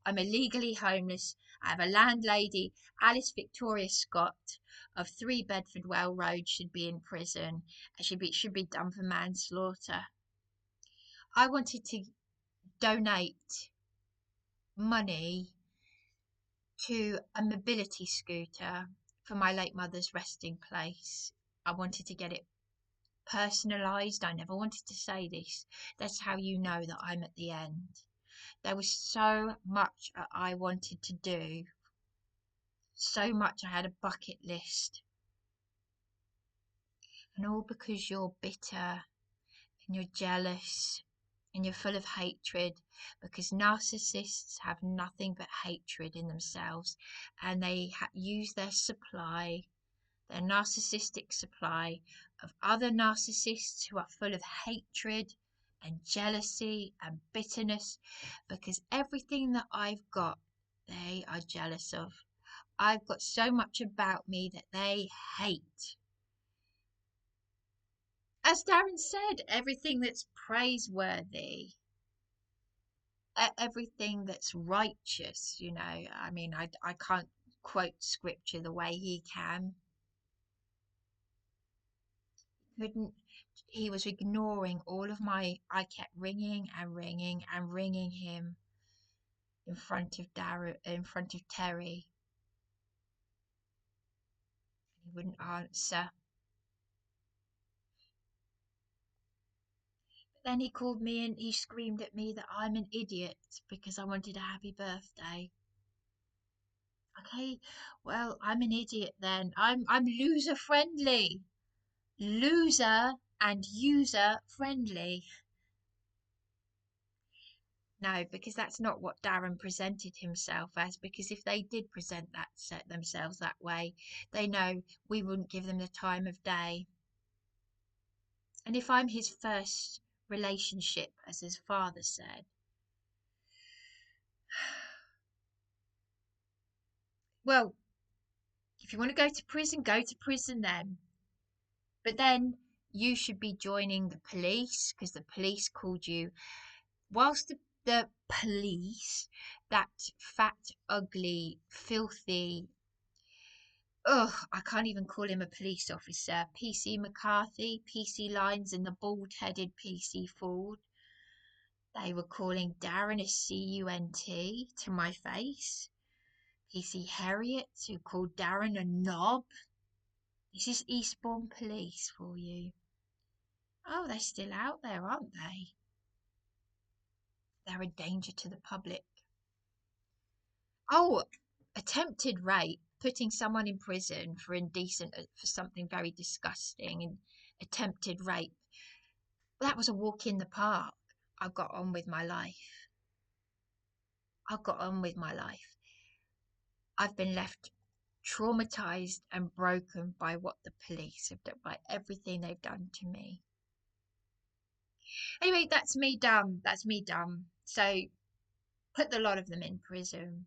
I'm illegally homeless. I have a landlady, Alice Victoria Scott, of 3 Bedford Well Road, should be in prison. Should be done for manslaughter. I wanted to donate money to a mobility scooter for my late mother's resting place. I wanted to get it personalised. I never wanted to say this. That's how you know that I'm at the end. There was so much I wanted to do. So much. I had a bucket list. And all because you're bitter and you're jealous and you're full of hatred, because narcissists have nothing but hatred in themselves, and they use their narcissistic supply of other narcissists who are full of hatred and jealousy and bitterness, because everything that I've got, they are jealous of. I've got so much about me that they hate. as Darren said, everything that's praiseworthy, everything that's righteous, you know. I mean, I can't quote scripture the way he can. Couldn't. He was ignoring all of my. I kept ringing and ringing and ringing him in front of Darren, in front of Terry. He wouldn't answer. But then he called me and he screamed at me that I'm an idiot because I wanted a happy birthday. Okay, well, I'm an idiot then. I'm loser friendly. Loser and user friendly. No, because that's not what Darren presented himself as. Because if they did present that set themselves that way, they know we wouldn't give them the time of day. And if I'm his first relationship, as his father said, well, if you want to go to prison then. But then you should be joining the police because the police called you. Whilst the police, that fat, ugly, filthy, ugh, I can't even call him a police officer, PC McCarthy, PC Lines and the bald-headed PC Ford, they were calling Darren a CUNT to my face. PC Harriet, who called Darren a knob. This is Eastbourne Police for you. Oh, they're still out there, aren't they? They're a danger to the public. Oh, attempted rape, putting someone in prison for for something very disgusting, and attempted rape. That was a walk in the park. I got on with my life. I got on with my life. I've been left traumatized and broken by what the police have done, by everything they've done to me. Anyway, that's me done. That's me done. So put the lot of them in prison.